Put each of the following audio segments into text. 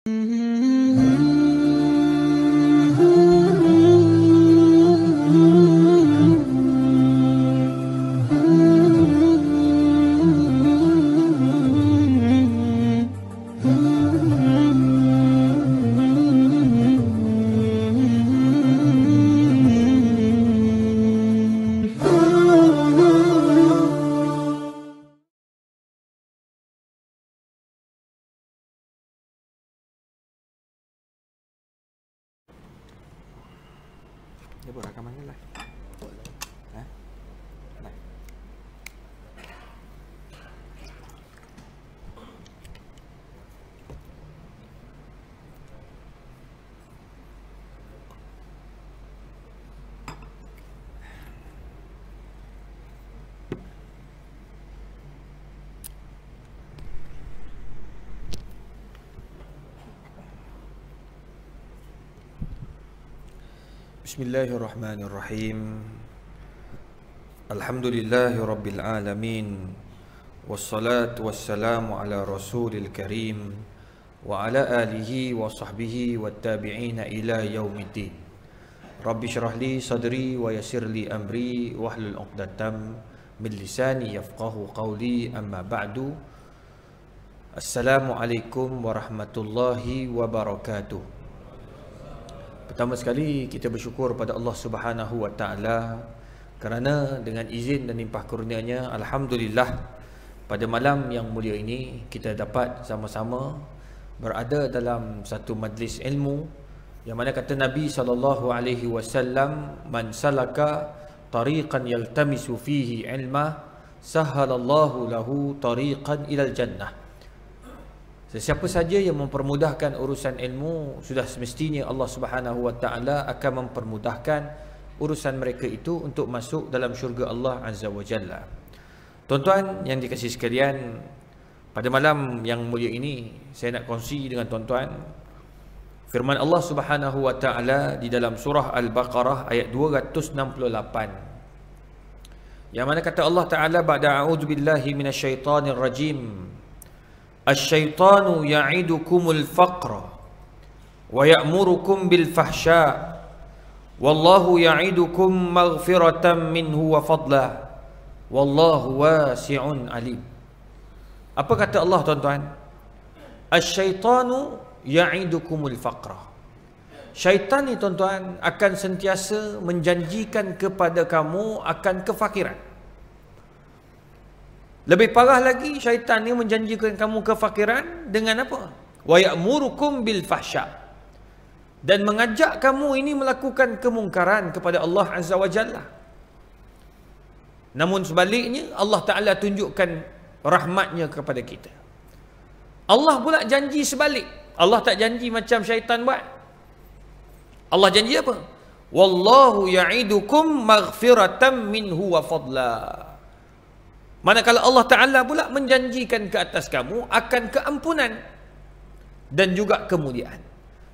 Dia buat rakamannya live. Ha? Live. Bismillahirrahmanirrahim. Alhamdulillahi rabbil alamin. Wassalatu wassalamu ala rasulil karim wa ala alihi wa sahbihi wattabi'ina ila yaumiddin. Rabbi syrah li sadri wa yassir li amri wahlul 'uqdatam min lisani yafqahu qawli, amma ba'du. Assalamualaikum warahmatullahi wabarakatuh. Pertama sekali kita bersyukur pada Allah Subhanahu wa taala kerana dengan izin dan limpah kurnianya, alhamdulillah, pada malam yang mulia ini kita dapat sama-sama berada dalam satu majlis ilmu yang mana kata Nabi sallallahu alaihi wasallam, man salaka tariqan yaltamisu fihi ilma sahhalallahu lahu tariqan ilal jannah. Sesiapa saja yang mempermudahkan urusan ilmu, sudah semestinya Allah Subhanahu wa taala akan mempermudahkan urusan mereka itu untuk masuk dalam syurga Allah Azza wa Jalla. Tuan-tuan yang dikasihi sekalian, pada malam yang mulia ini saya nak kongsi dengan tuan-tuan firman Allah Subhanahu wa taala di dalam surah Al-Baqarah ayat 268. Yang mana kata Allah taala, ba'da a'udzubillahi minasyaitonir rajim. Asy-syaitanu ya'idukumul faqra wa ya'murukum bil fahsya wallahu ya'idukum maghfiratan minhu wa fadla wallahu wasi'un alim. Apa kata Allah tuan-tuan? Asy-syaitanu ya'idukumul faqra. Syaitan ni tuan-tuan akan sentiasa menjanjikan kepada kamu akan kefakiran. Lebih parah lagi, syaitan ni menjanjikan kamu kefakiran dengan apa? Wa ya'murukum bil fahsya. Dan mengajak kamu ini melakukan kemungkaran kepada Allah Azza wa Jalla. Namun sebaliknya, Allah Ta'ala tunjukkan rahmatnya kepada kita. Allah pula janji sebalik. Allah tak janji macam syaitan buat. Allah janji apa? Wallahu ya'idukum maghfiratan minhu wa fadla. Manakala Allah Ta'ala pula menjanjikan ke atas kamu akan keampunan dan juga kemuliaan.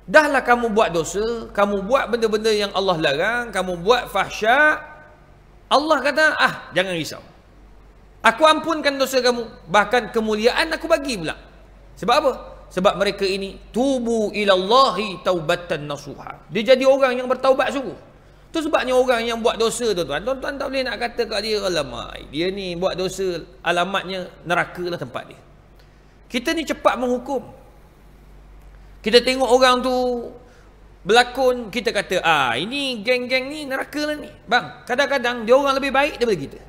Dahlah kamu buat dosa, kamu buat benda-benda yang Allah larang, kamu buat fahsya, Allah kata, jangan risau, aku ampunkan dosa kamu, bahkan kemuliaan aku bagi pula. Sebab apa? Sebab mereka ini tubu ilallahi taubatan nasuha. Dia jadi orang yang bertaubat sungguh. Itu sebabnya orang yang buat dosa tuan-tuan, tuan-tuan tak boleh nak kata kat dia, alamak, dia ni buat dosa, alamatnya neraka lah tempat dia. Kita ni cepat menghukum. Kita tengok orang tu berlakon, kita kata, ini geng-geng ni neraka lah ni. Bang, kadang-kadang dia orang lebih baik daripada kita.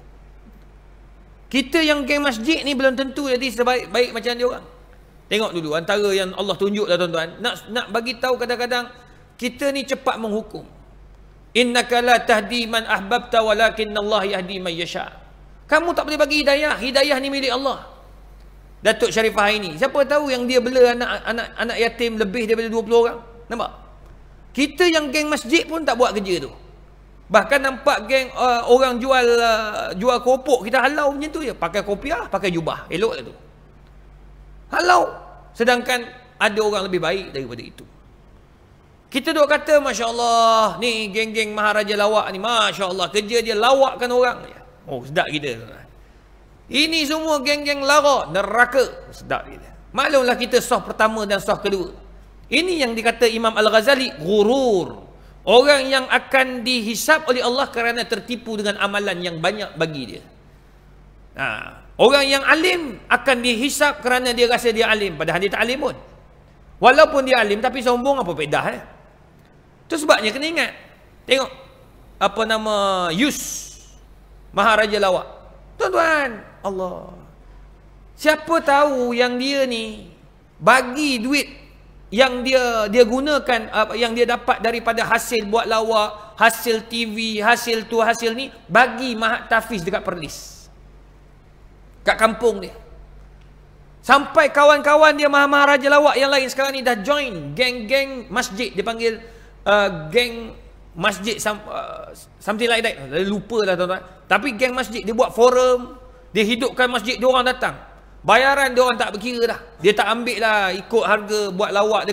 Kita yang geng masjid ni belum tentu jadi sebaik-baik macam dia orang. Tengok dulu, antara yang Allah tunjuk lah tuan-tuan, nak bagi tahu kadang-kadang kita ni cepat menghukum. Innaka la tahdi man ahbabta walakinna Allah yahdi man yasha. Kamu tak boleh bagi hidayah. Hidayah ni milik Allah. Datuk Sharifah ini, siapa tahu yang dia bela anak yatim lebih daripada 20 orang. Nampak? Kita yang geng masjid pun tak buat kerja tu. Bahkan nampak geng orang jual keropok, kita halau macam tu je. Pakai kopiah, pakai jubah. Elok lah tu. Halau. Sedangkan ada orang lebih baik daripada itu. Kita duk kata, Masya Allah, ni geng-geng Maharaja Lawak ni, Masya Allah, kerja dia lawakkan orang. Oh, sedap kita. Ini semua geng-geng lara, neraka. Sedap kita. Maklumlah kita sah pertama dan sah kedua. Ini yang dikata Imam Al-Ghazali, ghurur. Orang yang akan dihisap oleh Allah kerana tertipu dengan amalan yang banyak bagi dia. Orang yang alim akan dihisap kerana dia rasa dia alim, padahal dia tak alim pun. Walaupun dia alim tapi sombong, apa pedah Itu sebabnya kena ingat. Tengok apa nama Yus Maharaja Lawak. Tuan-tuan, Allah. Siapa tahu yang dia ni bagi duit yang dia gunakan, yang dia dapat daripada hasil buat lawak, hasil TV, hasil tu, hasil ni, bagi Mahat Tafiz dekat Perlis, kat kampung dia. Sampai kawan-kawan dia Maharaja Lawak yang lain sekarang ni dah join geng-geng masjid. Dia panggil geng masjid, something like that. Lupa lah tuan-tuan. Tapi geng masjid, dia buat forum, dia hidupkan masjid, dia orang datang. Bayaran dia orang tak berkira dah. Dia tak ambil lah ikut harga buat lawak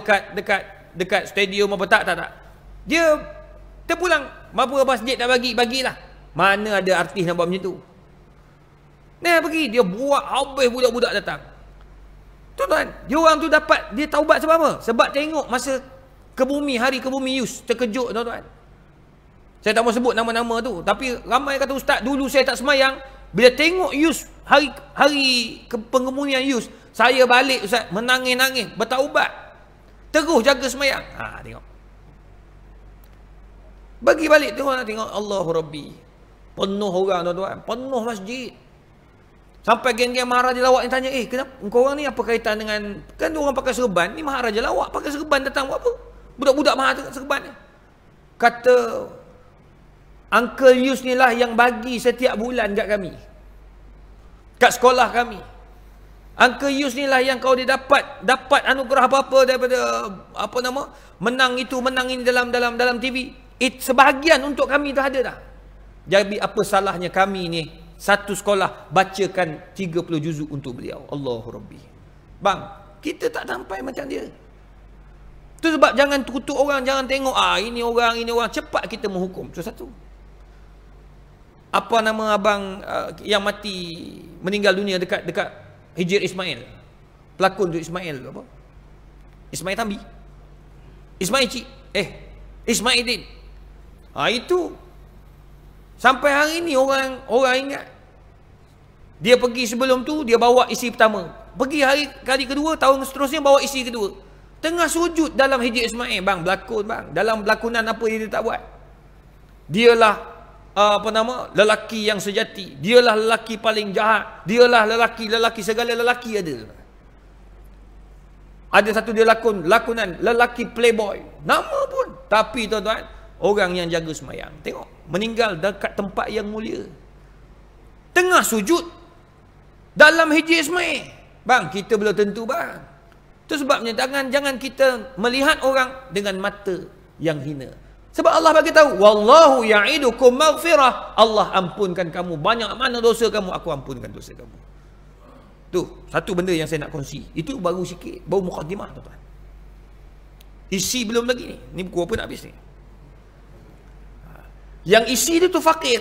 dekat stadium apa tak. Dia terpulang. Berapa masjid tak bagilah. Mana ada artis nak buat macam tu. Nah, pergi dia buat habis budak-budak datang. Tuan-tuan, dia orang tu dapat, dia taubat sebab apa? Sebab tengok masa hari kebumi Yus, terkejut tuan-tuan. Saya tak mau sebut nama-nama tu, tapi ramai kata, ustaz, dulu saya tak semayang. Bila tengok Yus, hari pengemunian Yus, saya balik ustaz, menangis-nangis, bertaubat, terus jaga semayang. Tengok, bagi balik tengok Allahu Rabbi, penuh orang tuan-tuan, penuh masjid. Sampai geng-geng Maharaja Lawak ni tanya, kenapa engkau orang ni apa kaitan dengan, kan orang pakai serban, ni Maharaja Lawak pakai serban datang buat apa? Budak-budak Maharaja serban ni. Kata Uncle Yus ni lah yang bagi setiap bulan kat kami, kat sekolah kami. Uncle Yus ni lah yang kau dia dapat anugerah apa-apa daripada apa nama, menang itu menang ini dalam TV. Sebahagian untuk kami dah ada dah. Jadi apa salahnya kami ni satu sekolah bacakan 30 juzuk untuk beliau. Allahu Rabbi. Bang, kita tak sampai macam dia. Tu sebab jangan kutuk orang, jangan tengok ini orang, cepat kita menghukum. Itu satu. Apa nama abang yang mati, meninggal dunia dekat Hijir Ismail, pelakon tu Ismail apa? Ismail Tambi, Ismail Cik, Ismail Din. Itu sampai hari ni orang ingat. Dia pergi sebelum tu, dia bawa isteri pertama. Pergi kali kedua, tahun seterusnya bawa isteri kedua. Tengah sujud dalam Hijir Ismail, bang, berlakon bang. Dalam berlakonan apa dia tak buat? Dialah lelaki yang sejati. Dialah lelaki paling jahat. Dialah lelaki segala lelaki ada. Ada satu dia lakonan lelaki playboy. Nama pun. Tapi tuan-tuan, orang yang jaga semayang. Tengok, meninggal dekat tempat yang mulia. Tengah sujud dalam Hijir Ismail. Bang, kita belum tentu bang. Itu sebabnya jangan kita melihat orang dengan mata yang hina. Sebab Allah bagi tahu, wallahu ya'idukum maghfirah. Allah ampunkan kamu banyak mana dosa kamu, aku ampunkan dosa kamu. Tu satu benda yang saya nak kongsi. Itu baru sikit, baru mukadimah tuan-tuan. Isi belum lagi ni. Ni buku apa nak habis ni? Yang isi dia tu fakir.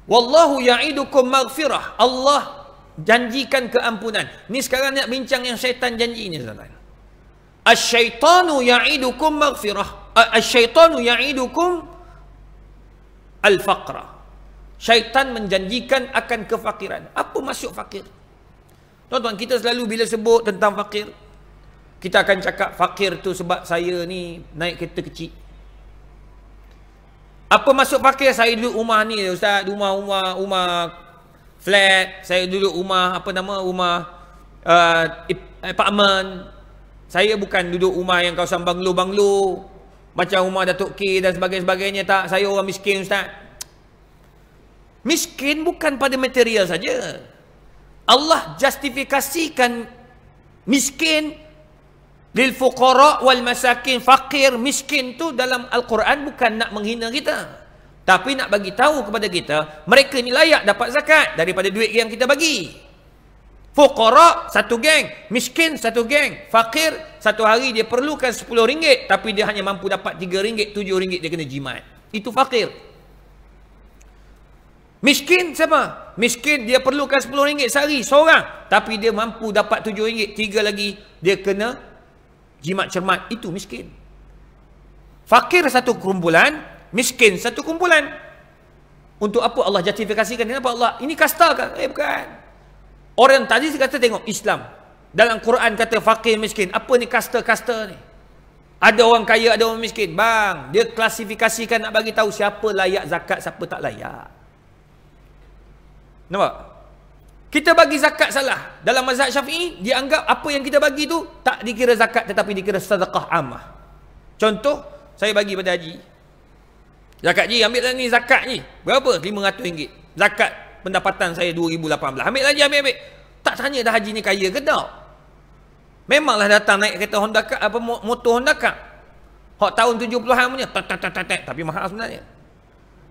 Wallahu ya'idukum maghfirah. Allah janjikan keampunan. Ni sekarang nak bincang yang syaitan janji ni tuan-tuan. Asyaitanu ya'idukum maghfirah. Asyaitanu ya'idukum al-faqra. Syaitan menjanjikan akan kefakiran. Apa maksud fakir? Tuan-tuan, kita selalu bila sebut tentang fakir, kita akan cakap fakir tu sebab saya ni naik kereta kecil. Apa maksud fakir? Saya duduk rumah ni ustaz, rumah flat, saya duduk rumah rumah apartment. Saya bukan duduk rumah yang kawasan banglo macam rumah Datuk K dan sebagainya. Tak, saya orang miskin ustaz. Miskin bukan pada material saja. Allah justifikasikan miskin lil fuqara wal masakin. Fakir, miskin tu dalam Al-Quran bukan nak menghina kita, tapi nak bagi tahu kepada kita mereka ni layak dapat zakat daripada duit yang kita bagi. Fuqara satu geng, miskin satu geng. Fakir satu hari dia perlukan RM10, tapi dia hanya mampu dapat RM3, RM7 dia kena jimat. Itu fakir. Miskin siapa? Miskin dia perlukan RM10 sehari seorang, tapi dia mampu dapat RM7, 3 lagi dia kena jimat cermat, itu miskin. Fakir satu kumpulan, miskin satu kumpulan. Untuk apa Allah justifikasikan? Kenapa Allah? Ini kasta kan? Bukan. Orang tadi kata tengok Islam. Dalam Quran kata fakir miskin. Apa ni kasta-kasta ni? Ada orang kaya, ada orang miskin. Bang, dia klasifikasikan nak bagi tahu siapa layak zakat, siapa tak layak. Nampak? Kita bagi zakat salah. Dalam mazhab Syafi'i, dia anggap apa yang kita bagi tu tak dikira zakat tetapi dikira sedekah ammah. Contoh, saya bagi pada haji. Zakat ji, ambil lah ni zakat ni. Berapa? RM500. Zakat pendapatan saya 2018. Ambil lah ji, ambil. Tak tanya dah haji ni kaya ke tak? Memanglah datang naik kereta Honda Cup, apa motor Honda Cup. Hak tahun 70-an punya. Tapi mahal sebenarnya.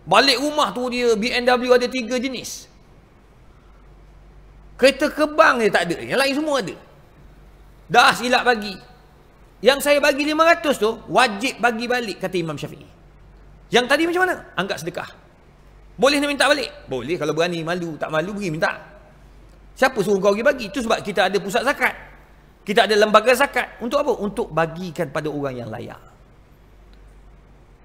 Balik rumah tu dia BMW ada 3 jenis. Kereta kebang dia tak ada. Yang lain semua ada. Dah silap bagi. Yang saya bagi 500 tu, wajib bagi balik, kata Imam Syafi'i. Yang tadi macam mana? Anggap sedekah. Boleh nak minta balik? Boleh kalau berani, malu. Tak malu pergi minta. Siapa suruh kau pergi bagi? Itu sebab kita ada pusat zakat. Kita ada lembaga zakat. Untuk apa? Untuk bagikan pada orang yang layak.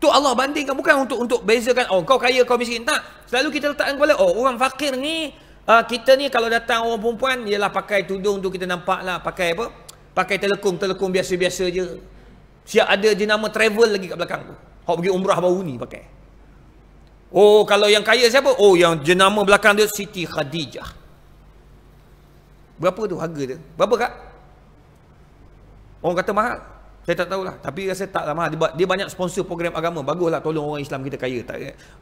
Tu Allah bandingkan. Bukan untuk bezakan, oh kau kaya, kau miskin. Tak. Selalu kita letakkan kepala, oh orang fakir ni, kita ni kalau datang orang perempuan, ialah pakai tudung tu kita nampak lah. Pakai apa? Pakai telekung biasa-biasa je. Siap ada jenama travel lagi kat belakang tu. Hak pergi umrah baru ni pakai. Oh, kalau yang kaya siapa? Oh, yang jenama belakang dia Siti Khadijah. Berapa tu harga dia? Berapa kak? Orang kata mahal. Saya tak tahulah. Tapi rasa taklah mahal. Dia banyak sponsor program agama. Baguslah tolong orang Islam kita kaya. Tak,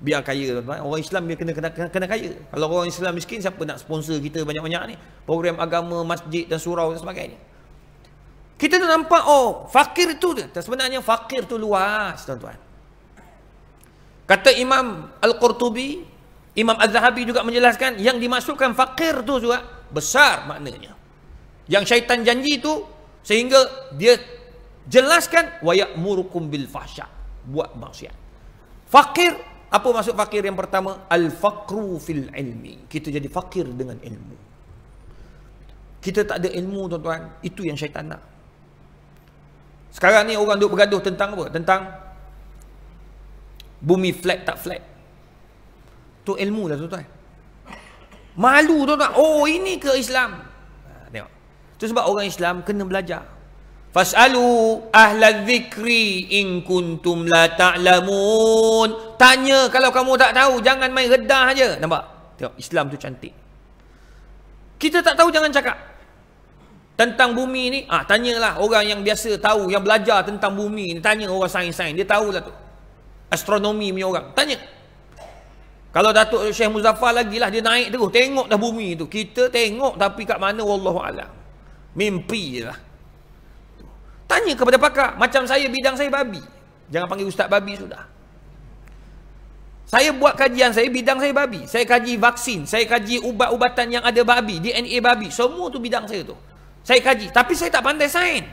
biar kaya. Orang Islam dia kena kaya. Kalau orang Islam miskin, siapa nak sponsor kita banyak-banyak ni? Program agama, masjid dan surau dan sebagainya. Kita tu nampak, oh, fakir itu dia. Sebenarnya fakir tu luas, tuan-tuan. Kata Imam Al-Qurtubi, Imam Az-Zahabi juga menjelaskan, yang dimaksudkan fakir tu juga besar maknanya. Yang syaitan janji tu, sehingga dia jelaskan, wa ya'murukum bil fahsya, buat maksiat. Fakir, apa maksud fakir yang pertama? Al-faqru fil ilmi. Kita jadi fakir dengan ilmu. Kita tak ada ilmu, tuan-tuan. Itu yang syaitan nak. Sekarang ni orang duk bergaduh tentang apa? Tentang bumi flat tak flat. Tu ilmu lah, tuan-tuan. Malu, tuan-tuan. Oh, ini ke Islam? Tengok. Itu sebab orang Islam kena belajar. Fas'alu ahla dzikri in kuntum la ta'lamun. Tanya kalau kamu tak tahu, jangan main redah aja. Nampak? Tengok, Islam tu cantik. Kita tak tahu, jangan cakap. Tentang bumi ni, tanyalah orang yang biasa tahu, yang belajar tentang bumi ni. Tanya orang sains-sains, dia tahulah tu. Astronomi punya orang, tanya. Kalau Datuk Syekh Muzaffar lagi lah, dia naik terus, tengok dah bumi tu. Kita tengok tapi kat mana wallahu alam. Mimpi je lah. Tanya kepada pakar. Macam saya, bidang saya babi. Jangan panggil ustaz babi sudah. Saya buat kajian saya, bidang saya babi. Saya kaji vaksin, saya kaji ubat-ubatan yang ada babi, DNA babi. Semua tu bidang saya tu. Saya kaji, tapi saya tak pandai sains.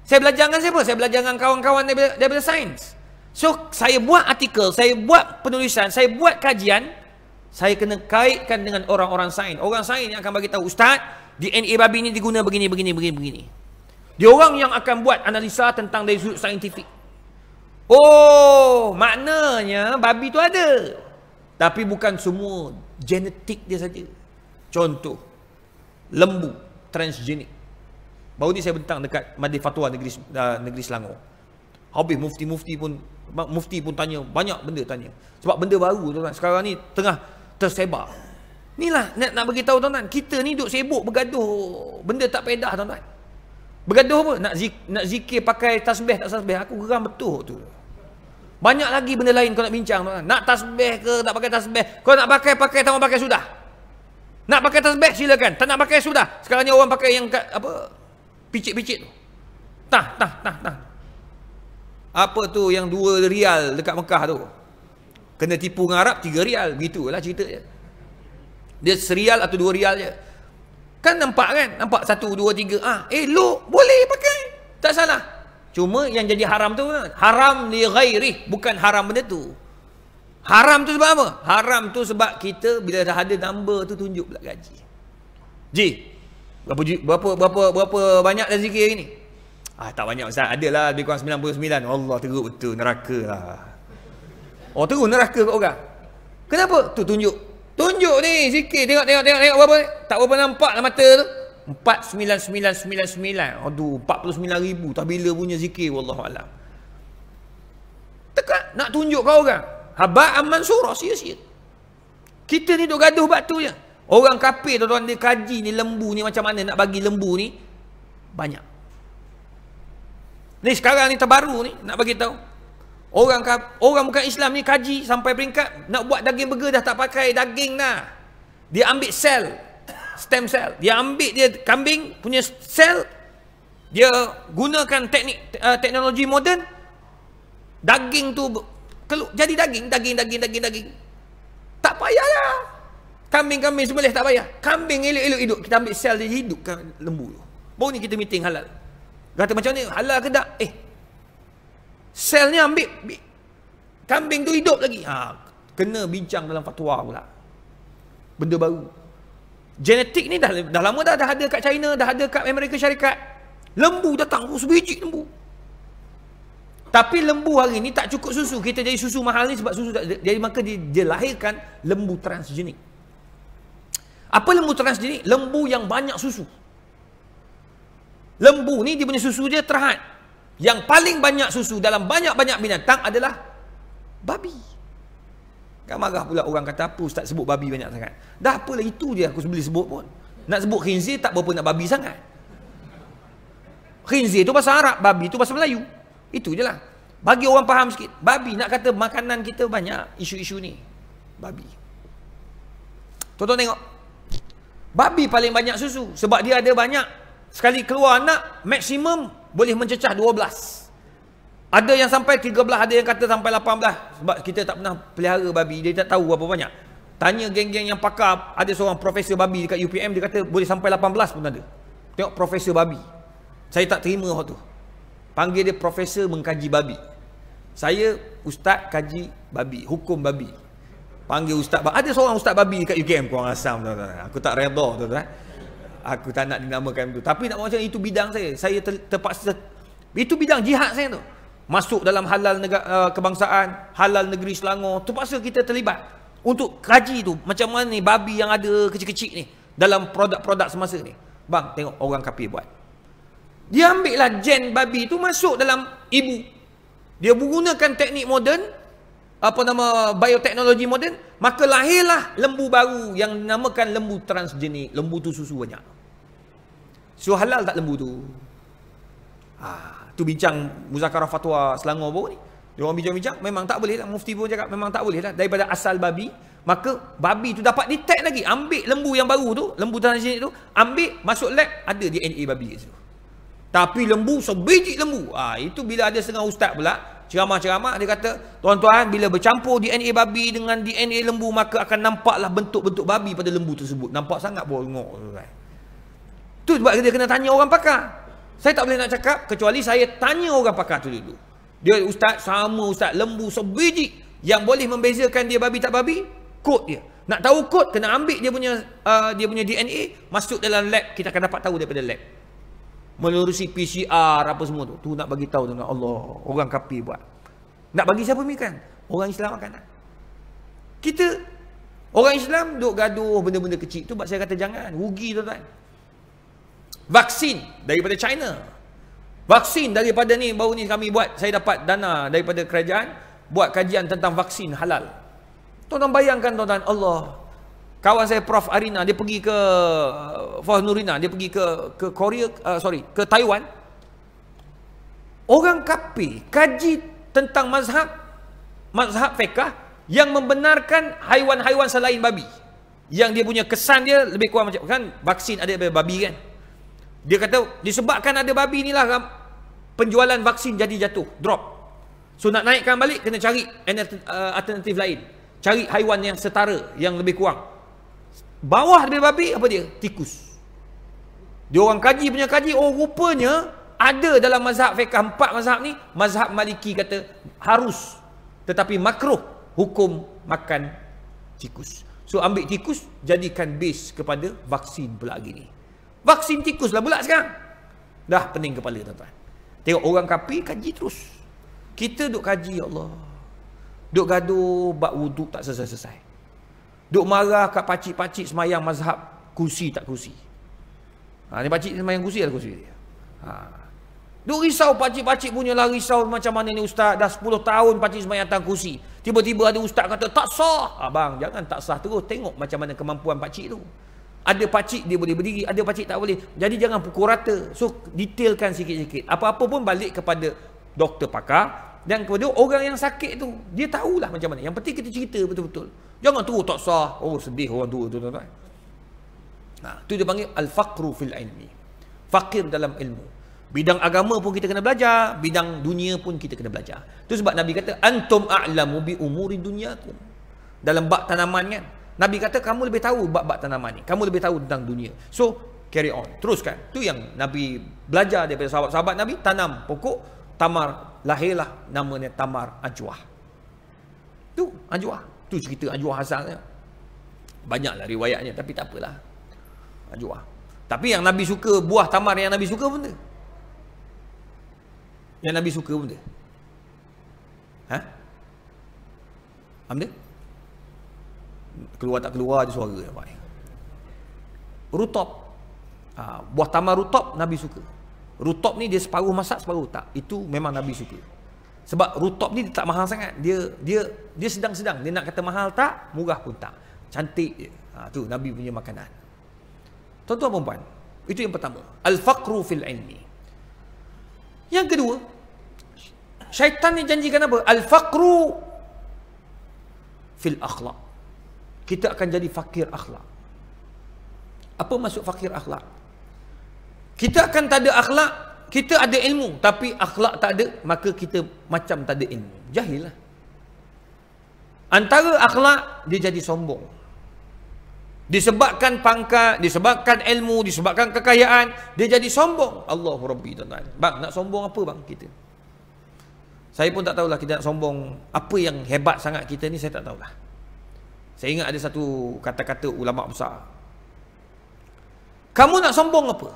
Saya belajar dengan siapa? Saya belajar dengan kawan-kawan daripada sains. So, saya buat artikel, saya buat penulisan, saya buat kajian, saya kena kaitkan dengan orang-orang sains. Orang sains yang akan bagi tahu, Ustaz, DNA babi ni diguna begini. Dia orang yang akan buat analisa tentang dari sudut saintifik. Oh, maknanya babi tu ada. Tapi bukan semua genetik dia saja. Contoh, lembu transgenik. Baru ni saya bentang dekat Majlis Fatwa Negeri Selangor. Habis mufti pun tanya, banyak benda tanya. Sebab benda baru, tuan-tuan. Sekarang ni tengah tersebar. Inilah nak bagi tahu, tuan-tuan, kita ni duk sibuk bergaduh benda tak faedah, tuan-tuan. Bergaduh apa? Nak zikir pakai tasbih tak tasbih. Aku geram betul tu. Banyak lagi benda lain kau nak bincang, tuan-tuan. Nak tasbih ke tak pakai tasbih? Kau nak pakai, tak mau pakai sudah. Nak pakai tasbih silakan. Tak nak pakai sudah. Sekarang ni orang pakai yang apa? Picit-picit tu. Tah. Apa tu yang 2 rial dekat Mekah tu? Kena tipu dengan Arab 3 rial. Begitulah cerita je. Dia 1 rial atau 2 rial je. Kan nampak kan? Nampak 1, 2, 3. Elok. Boleh pakai. Tak salah. Cuma yang jadi haram tu, haram li ghairi. Bukan haram benda tu. Haram tu sebab apa? Haram tu sebab kita bila dah ada number tu tunjuk pula gaji. Ji, berapa banyak dah zikir hari ni? Tak banyak Ustaz. Adalah lebih kurang 99. Allah teruk betul. Neraka lah. Oh teruk neraka kat orang. Kenapa? Tu tunjuk. Tunjuk ni sikit. Tengok berapa. Tak berapa nampak lah mata tu. 49999. Aduh 49,000. Tak bila punya zikir. Wallahualam. Tekat. Nak tunjuk kau orang. Haba'an mansura. Sia-sia. Kita ni duk gaduh batu je. Orang kafir tuan-tuan dia kaji ni lembu ni macam mana nak bagi lembu ni banyak. Ni sekarang ni terbaru ni nak bagi tahu. Orang bukan Islam ni kaji sampai peringkat nak buat daging burger dah tak pakai daging dah. Dia ambil sel, stem cell. Dia ambil dia kambing punya sel, dia gunakan teknologi moden. Daging tu jadi daging. Tak payahlah. Kambing sembelih tak payah. Kambing elok-elok hidup. Kita ambil sel dia hidupkan lembu tu. Baru ni kita meeting halal. Kata macam ni, halal ke tak? Sel ni ambil kambing tu hidup lagi. Kena bincang dalam fatwa pula. Benda baru. Genetik ni dah lama dah ada kat China, dah ada kat Amerika Syarikat. Lembu datang, sebiji lembu. Tapi lembu hari ni tak cukup susu. Kita jadi susu mahal ni sebab susu tak ada. Jadi maka dia lahirkan lembu transgenik. Apa lembu transgenik? Lembu yang banyak susu. Lembu ni dia punya susu dia terhad. Yang paling banyak susu dalam banyak-banyak binatang adalah babi. Kan marah pula orang kata apa Ustaz sebut babi banyak sangat. Dah apalah itu je aku boleh sebut pun. Nak sebut khinzir tak berapa nak babi sangat. Khinzir tu bahasa Arab, babi tu bahasa Melayu. Itu je lah. Bagi orang faham sikit. Babi nak kata makanan kita banyak isu-isu ni. Babi. Tuan-tuan tengok. Babi paling banyak susu sebab dia ada banyak. Sekali keluar anak, maksimum boleh mencecah 12. Ada yang sampai 13, ada yang kata sampai 18. Sebab kita tak pernah pelihara babi, dia tak tahu berapa banyak. Tanya geng-geng yang pakar, ada seorang profesor babi dekat UPM, dia kata boleh sampai 18 pun ada. Tengok profesor babi. Saya tak terima waktu tu. Panggil dia profesor mengkaji babi. Saya ustaz kaji babi, hukum babi. Panggil ustaz babi. Ada seorang ustaz babi dekat UKM, kurang asam tuan-tuan. Aku tak redha tuan-tuan. Aku tak nak dinamakan itu. Tapi nak macam itu bidang saya. Saya terpaksa. Itu bidang jihad saya tu. Masuk dalam halal negara, kebangsaan, halal negeri Selangor. Terpaksa kita terlibat. Untuk kaji tu. Macam mana ni babi yang ada kecil-kecil ni. Dalam produk-produk semasa ni. Bang, tengok orang kafir buat. Dia ambil lah gen babi tu masuk dalam ibu. Dia menggunakan teknik moden. Bioteknologi moden. Maka lahirlah lembu baru yang dinamakan lembu transgenik. Lembu tu susu banyak. So halal tak lembu tu? Tu bincang muzakarah fatwa Selangor baru ni. Dia orang bincang-bincang, memang tak boleh lah. Mufti pun cakap memang tak boleh lah. Daripada asal babi, maka babi tu dapat detect lagi. Ambil lembu yang baru tu, lembu transgenik tu, ambil, masuk lab, ada DNA babi kat situ. Tapi lembu, sebiji lembu. Itu bila ada setengah ustaz pula, ceramah-ceramah, dia kata, tuan-tuan, bila bercampur DNA babi dengan DNA lembu, maka akan nampaklah bentuk-bentuk babi pada lembu tersebut. Nampak sangat bongok. Tu sebab dia kena tanya orang pakar. Saya tak boleh nak cakap, kecuali saya tanya orang pakar tu dulu. Dia ustaz, sama ustaz, lembu sebiji. Yang boleh membezakan dia babi tak babi, kod dia. Nak tahu kod, kena ambil dia punya DNA, masuk dalam lab, kita akan dapat tahu daripada lab. Menerusi PCR apa semua tu. Tu nak bagi tahu tuan Allah, orang kafir buat. Nak bagi siapa makan? Orang Islam makan. Kita orang Islam duk gaduh benda-benda kecil tu, sebab saya kata jangan, rugi tuan-tuan. Vaksin daripada China. Vaksin daripada ni baru ni kami buat, saya dapat dana daripada kerajaan buat kajian tentang vaksin halal. Tuan-tuan bayangkan tuan-tuan, Allah. Kawan saya Prof Arina, dia pergi ke Prof Nurina, dia pergi ke Korea, ke Taiwan. Orang kafir kaji tentang mazhab fiqh yang membenarkan haiwan-haiwan selain babi. Yang dia punya kesan dia lebih kurang macam kan vaksin ada babi kan. Dia kata disebabkan ada babi inilah penjualan vaksin jadi jatuh, drop. So nak naikkan balik kena cari alternatif lain. Cari haiwan yang setara, yang lebih kurang. Bawah daripada babi apa dia? Tikus. Dia orang kaji punya kaji, oh rupanya ada dalam mazhab fiqh 4 mazhab ni, mazhab Maliki kata harus tetapi makruh hukum makan tikus. So ambil tikus jadikan base kepada vaksin pula lagi ni. Vaksin tikus lah pula sekarang. Dah pening kepala tuan-tuan. Tengok orang kafir kaji terus. Kita duk kaji, ya Allah. Duk gaduh bab wuduk tak selesai-selesai. Duk marah kat pakcik-pakcik semayang mazhab kursi tak kursi. Ni pakcik semayang kursi ada kursi dia. Duk risau pakcik-pakcik punya lah, risau macam mana ni ustaz. Dah 10 tahun pakcik semayang atas kursi. Tiba-tiba ada ustaz kata tak sah. Abang, jangan tak sah terus. Tengok macam mana kemampuan pakcik tu. Ada pakcik dia boleh berdiri, ada pakcik tak boleh. Jadi jangan pukul rata. So detailkan sikit-sikit. Apa-apa pun balik kepada doktor pakar dan kepada orang yang sakit tu. Dia tahulah macam mana. Yang penting kita cerita betul-betul. Jangan tu tak sah. Oh sedih orang tu tuan-tuan. Tu dia panggil al-faqru fil ilmi. Fakir dalam ilmu. Bidang agama pun kita kena belajar, bidang dunia pun kita kena belajar. Tu sebab Nabi kata antum a'lamu bi umuri dunyakum. Dalam bab tanaman kan. Nabi kata kamu lebih tahu bab-bab tanaman ni. Kamu lebih tahu tentang dunia. So, carry on. Teruskan. Tu yang Nabi belajar daripada sahabat-sahabat Nabi. Tanam pokok tamar. Lahirlah namanya tamar ajwah. Tu ajwah. Tu cerita ajwah asalnya. Banyaklah riwayatnya. Tapi tak apalah. Ajwah. Tapi yang Nabi suka, buah tamar yang Nabi suka pun tu. Yang Nabi suka pun tu. Apa dia? Keluar tak keluar je suara nampak. Rutop. Buah tamar rutop Nabi suka. Rutop ni dia separuh masak separuh tak. Itu memang Nabi suka. Sebab rutop ni dia tak mahal sangat. Dia sedang-sedang. Dia nak kata mahal tak, murah pun tak. Cantik je. Tu Nabi punya makanan. Tuan-tuan perempuan, itu yang pertama. Al-faqru fil ilmi. Yang kedua, syaitan ni janjikan apa? Al-faqru fil akhlak. Kita akan jadi fakir akhlak. Apa maksud fakir akhlak? Kita akan tak ada akhlak, kita ada ilmu, tapi akhlak tak ada, maka kita macam tak ada ilmu. Jahil lah. Antara akhlak, dia jadi sombong. Disebabkan pangkat, disebabkan ilmu, disebabkan kekayaan, dia jadi sombong. Allahu Rabbi, tuan-tuan. Bang, nak sombong apa bang kita? Saya pun tak tahulah kita nak sombong apa yang hebat sangat kita ni, saya tak tahulah. Saya ingat ada satu kata-kata ulama besar. Kamu nak sombong apa?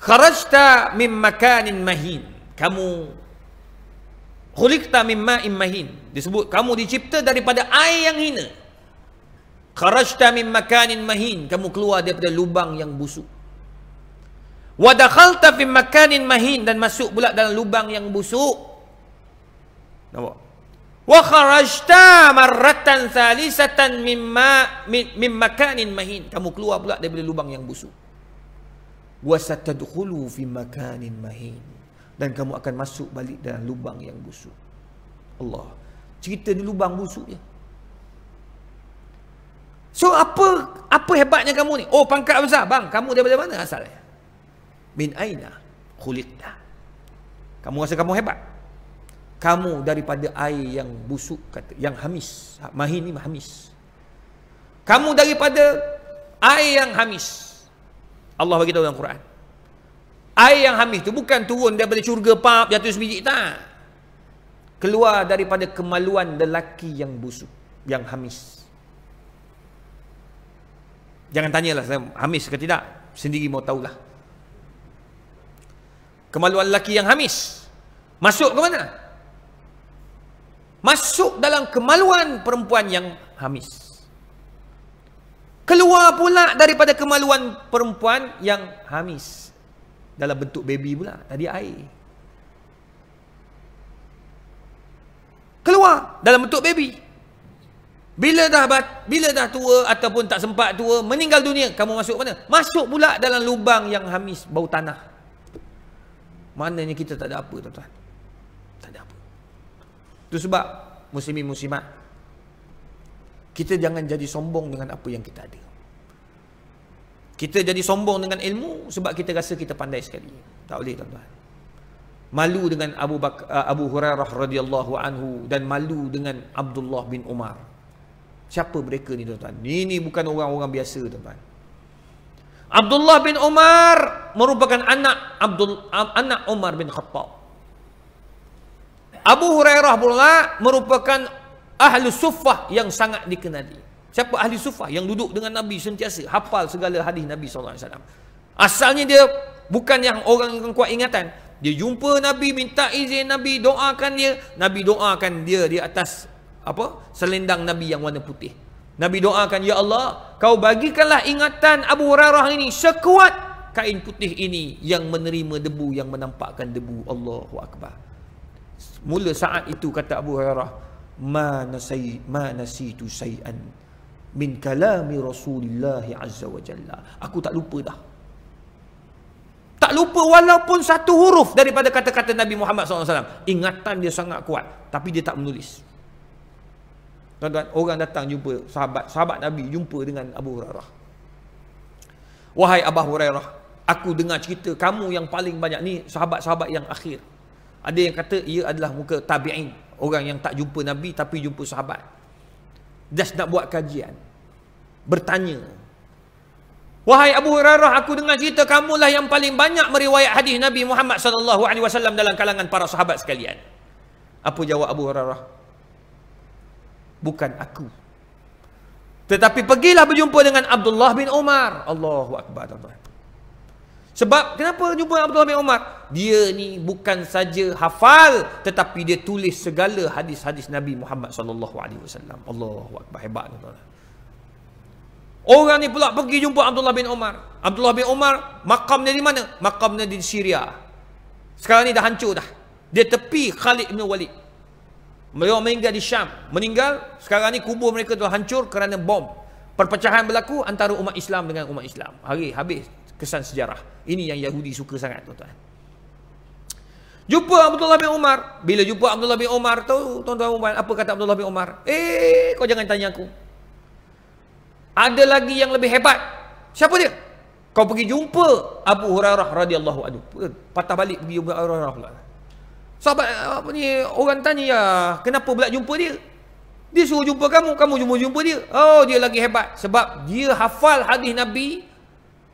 Kharajta min makanin mahin. Kamu khuliqta min ma'in mahin. Disebut kamu dicipta daripada air yang hina. Kharajta min makanin mahin. Kamu keluar daripada lubang yang busuk. Wa dakhalta fi makanin mahin, dan masuk pula dalam lubang yang busuk. Nampak? Wa kharajta marratan thalithatan min makanin mahin. Kamu keluar pula daripada lubang yang busuk. Wa satadkhulu fi makanin mahin, dan kamu akan masuk balik dalam lubang yang busuk. Allah. Cerita di lubang busuk je. So apa hebatnya kamu ni? Oh, pangkat besar. Bang, kamu daripada mana asalnya? Min aina khuliqta. Kamu rasa kamu hebat? Kamu daripada air yang busuk, kata, yang hamis. Mahin ni hamis. Kamu daripada air yang hamis. Allah bagi tahu dalam Quran. Air yang hamis tu bukan turun daripada syurga pap jatuh sebiji, tak. Keluar daripada kemaluan lelaki yang busuk, yang hamis. Jangan tanyalah saya hamis ke tidak, sendiri mau tahulah. Kemaluan lelaki yang hamis masuk ke mana? Masuk dalam kemaluan perempuan yang hamis. Keluar pula daripada kemaluan perempuan yang hamis dalam bentuk baby pula, tadi air. Keluar dalam bentuk baby. Bila dah tua ataupun tak sempat tua, meninggal dunia, kamu masuk mana? Masuk pula dalam lubang yang hamis, bau tanah. Maknanya kita tak ada apa, tuan-tuan. Tak ada apa. Itu sebab muslimin muslimat, kita jangan jadi sombong dengan apa yang kita ada. Kita jadi sombong dengan ilmu sebab kita rasa kita pandai sekali. Tak boleh, tuan-tuan. Malu dengan Abu Hurairah radhiyallahu anhu, dan malu dengan Abdullah bin Umar. Siapa mereka ni, tuan-tuan? Ini bukan orang-orang biasa, tuan-tuan. Abdullah bin Umar merupakan anak Umar bin Khattab. Abu Hurairah pula merupakan ahli suffah yang sangat dikenali. Siapa ahli suffah? Yang duduk dengan Nabi sentiasa, hafal segala hadis Nabi SAW. Asalnya dia bukan yang orang yang kuat ingatan, Dia jumpa Nabi, minta izin Nabi, doakan dia. Nabi doakan dia di atas selendang Nabi yang warna putih. Nabi doakan, ya Allah, kau bagikanlah ingatan Abu Hurairah ini sekuat kain putih ini yang menerima debu, yang menampakkan debu. Allahu Akbar. Mula saat itu kata Abu Hurairah, ma nasitu say'an min kalami Rasulillah azza wa jalla. Aku tak lupa dah. Tak lupa walaupun satu huruf daripada kata-kata Nabi Muhammad SAW. Ingatan dia sangat kuat, tapi dia tak menulis. Tuan-tuan, orang datang jumpa sahabat Nabi, jumpa dengan Abu Hurairah. Wahai Abu Hurairah, aku dengar cerita kamu yang paling banyak ni, sahabat-sahabat yang akhir. Ada yang kata ia adalah muka tabi'in, orang yang tak jumpa Nabi tapi jumpa sahabat. Just nak buat kajian, bertanya, wahai Abu Hurairah, aku dengar cerita kamulah yang paling banyak meriwayat hadis Nabi Muhammad SAW dalam kalangan para sahabat sekalian. Apa jawab Abu Hurairah? Bukan aku, tetapi pergilah berjumpa dengan Abdullah bin Umar. Allahu Akbar, tuan-tuan. Sebab kenapa jumpa Abdullah bin Umar? Dia ni bukan saja hafal, tetapi dia tulis segala hadis-hadis Nabi Muhammad SAW. Allahu Akbar, hebat, tuan-tuan. Orang ni pula pergi jumpa Abdullah bin Umar. Abdullah bin Umar, makamnya di mana? Makamnya di Syria. Sekarang ni dah hancur dah. Dia tepi Khalid bin Walid. Mereka meninggal di Syam. Meninggal, sekarang ni kubur mereka telah hancur kerana bom. Perpecahan berlaku antara umat Islam dengan umat Islam. Hari habis kesan sejarah. Ini yang Yahudi suka sangat, tuan-tuan. Jumpa Abdullah bin Umar. Bila jumpa Abdullah bin Umar tu, tuan-tuan, apa kata Abdullah bin Umar? Kau jangan tanya aku. Ada lagi yang lebih hebat. Siapa dia? Kau pergi jumpa Abu Hurairah radhiyallahu anhu. Patah balik pergi jumpa Abu Hurairah pula. Sahabat apa ni, orang tanya, ya, kenapa pula jumpa dia? Dia suruh jumpa kamu jumpa dia. Oh, dia lagi hebat sebab dia hafal hadis Nabi.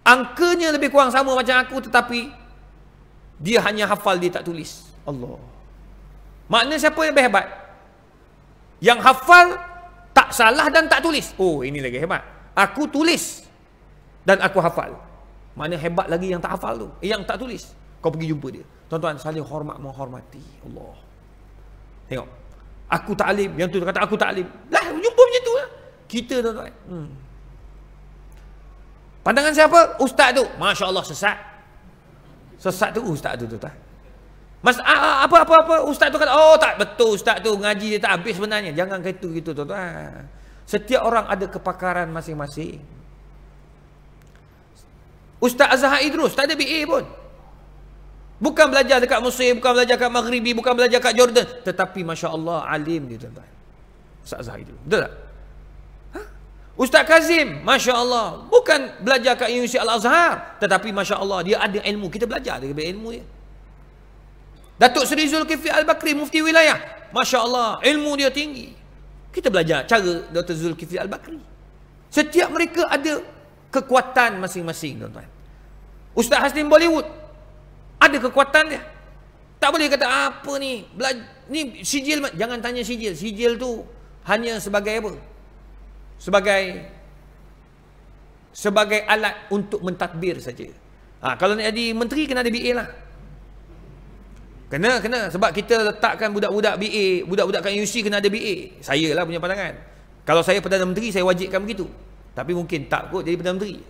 Angkanya lebih kurang sama macam aku, tetapi dia hanya hafal, dia tak tulis. Allah. Maknanya siapa yang lebih hebat? Yang hafal tak salah dan tak tulis. Oh, ini lagi hebat. Aku tulis dan aku hafal. Maknanya hebat lagi yang tak hafal tu, yang tak tulis. Kau pergi jumpa dia. Tuan-tuan, saling hormat menghormati. Allah. Tengok. Aku tak alim, yang tu kata aku tak alim. Lah, jumpa macam tu lah. Kita, tuan-tuan. Pandangan siapa? Ustaz tu. Masya Allah, sesat. Sesat tu ustaz tu, tuan-tuan. Apa ustaz tu kata, oh tak betul ustaz tu, ngaji dia tak habis sebenarnya. Jangan kata gitu, tuan-tuan. Setiap orang ada kepakaran masing-masing. Ustaz Azhar Idrus tak ada BA pun. Bukan belajar dekat Mesir, bukan belajar kat Maghribi, bukan belajar kat Jordan, tetapi Masya Allah alim dia, tuan-tuan. Ustaz Azhar Idrus. Betul tak? Ustaz Kazim, Masya Allah, bukan belajar kat Universiti Al-Azhar, tetapi Masya Allah dia ada ilmu. Kita belajar dari ilmu dia. Datuk Seri Zulkifli Al-Bakri, mufti wilayah, Masya Allah, ilmu dia tinggi. Kita belajar cara Dr. Zulkifli Al-Bakri. Setiap mereka ada kekuatan masing-masing, tuan-tuan. Ustaz Haslim Bollywood ada kekuatan dia. Tak boleh kata apa ni, ni sijil. Jangan tanya sijil. Sijil tu hanya sebagai apa? Sebagai alat untuk mentadbir saja. Kalau nak jadi menteri kena ada BA lah. Kena sebab kita letakkan budak-budak BA, budak-budak kat UC kena ada BA. Saya lah punya pandangan. Kalau saya Perdana Menteri, saya wajibkan begitu. Tapi mungkin tak kot jadi Perdana Menteri.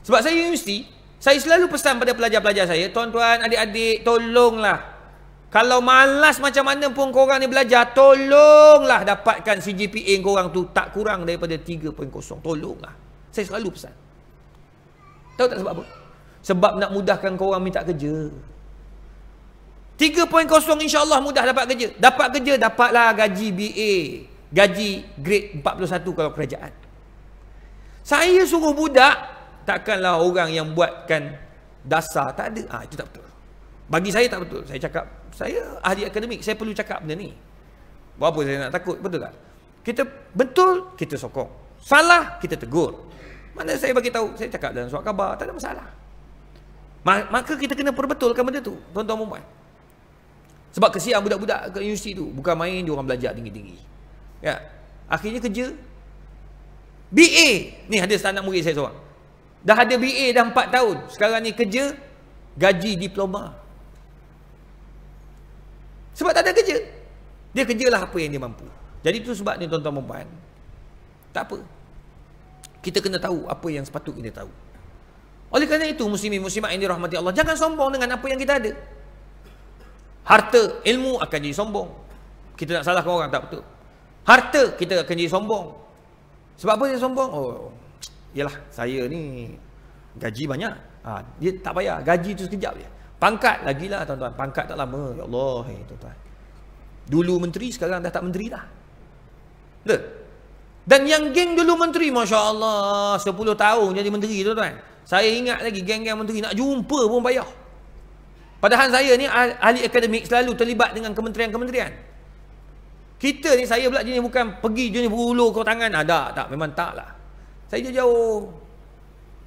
Sebab saya universiti, saya selalu pesan pada pelajar-pelajar saya, tuan-tuan, adik-adik, tolonglah. Kalau malas macam mana pun korang ni belajar, tolonglah dapatkan CGPA korang tu tak kurang daripada 3.0. Tolonglah. Saya selalu pesan. Tahu tak sebab apa? Sebab nak mudahkan korang minta kerja. 3.0 insya-Allah mudah dapat kerja. Dapat kerja, dapatlah gaji BA. Gaji grade 41 kalau kerajaan. Saya suruh budak, takkanlah orang yang buatkan dasar. Tak ada. Itu tak betul. Bagi saya tak betul. Saya cakap, saya ahli akademik, saya perlu cakap benda ni. Buat apa saya nak takut? Betul tak? Kita betul, kita sokong. Salah, kita tegur. Mana saya bagi tahu, saya cakap dalam surat khabar, tak ada masalah. Maka kita kena perbetulkan benda tu, tuan-tuan dan puan. Sebab kesian budak-budak ke universiti tu, bukan main dia orang belajar tinggi-tinggi. Ya. Akhirnya kerja BA. Ni ada anak murid saya seorang. Dah ada BA dah 4 tahun. Sekarang ni kerja gaji diploma. Sebab tak ada kerja. Dia kerjalah apa yang dia mampu. Jadi itu sebab ni tuan-tuan dan puan. Tak apa. Kita kena tahu apa yang sepatutnya kita tahu. Oleh kerana itu, muslimin muslimat yang dirahmati Allah, jangan sombong dengan apa yang kita ada. Harta, ilmu akan jadi sombong. Kita nak salahkan orang, tak betul. Harta, kita akan jadi sombong. Sebab apa dia sombong? Oh, yalah, saya ni gaji banyak. Dia tak payah, gaji tu sekejap je. Pangkat, lagilah tuan-tuan. Pangkat tak lama. Ya Allah, tuan-tuan. Dulu menteri, sekarang dah tak menteri dah. Betul? Dan yang geng dulu menteri, Masya Allah, 10 tahun jadi menteri, tuan-tuan. Saya ingat lagi, geng-geng menteri nak jumpa pun payah. Padahal saya ni ahli akademik, selalu terlibat dengan kementerian-kementerian. Kita ni, saya pula jenis bukan pergi jenis berulur ke tangan. Tak, memang tak lah. Saya jauh.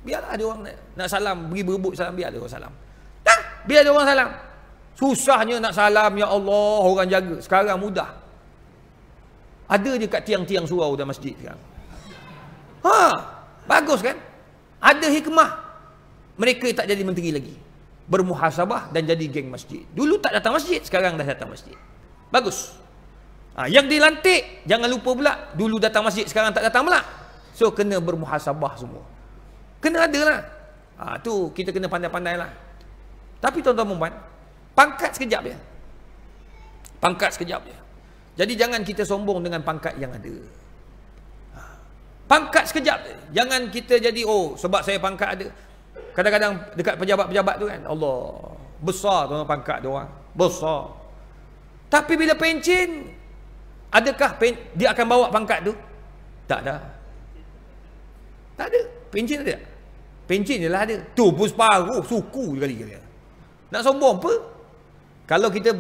Biarlah ada orang nak salam, pergi berebut salam, biar ada orang salam. Biar ada orang salam. Susahnya nak salam, ya Allah, orang jaga. Sekarang mudah. Ada je kat tiang-tiang surau dalam masjid sekarang. Bagus kan? Ada hikmah. Mereka tak jadi menteri lagi. Bermuhasabah dan jadi geng masjid. Dulu tak datang masjid, sekarang dah datang masjid. Bagus. Yang dilantik, jangan lupa pula, dulu datang masjid, sekarang tak datang pula. So, kena bermuhasabah semua. Kena ada lah. Tu kita kena pandai-pandai lah. Tapi tuan-tuan perempuan, pangkat sekejap je. Pangkat sekejap je. Jadi jangan kita sombong dengan pangkat yang ada. Pangkat sekejap je. Jangan kita jadi, sebab saya pangkat ada. Kadang-kadang dekat pejabat-pejabat tu kan, Allah, besar tuan pangkat dia orang. Besar. Tapi bila pencen, adakah dia akan bawa pangkat tu? Tak ada. Tak ada. Pencen ada tak? Pencen je lah ada. Tu pun separuh, suku kali-kali. Nak sombong apa? Kalau kita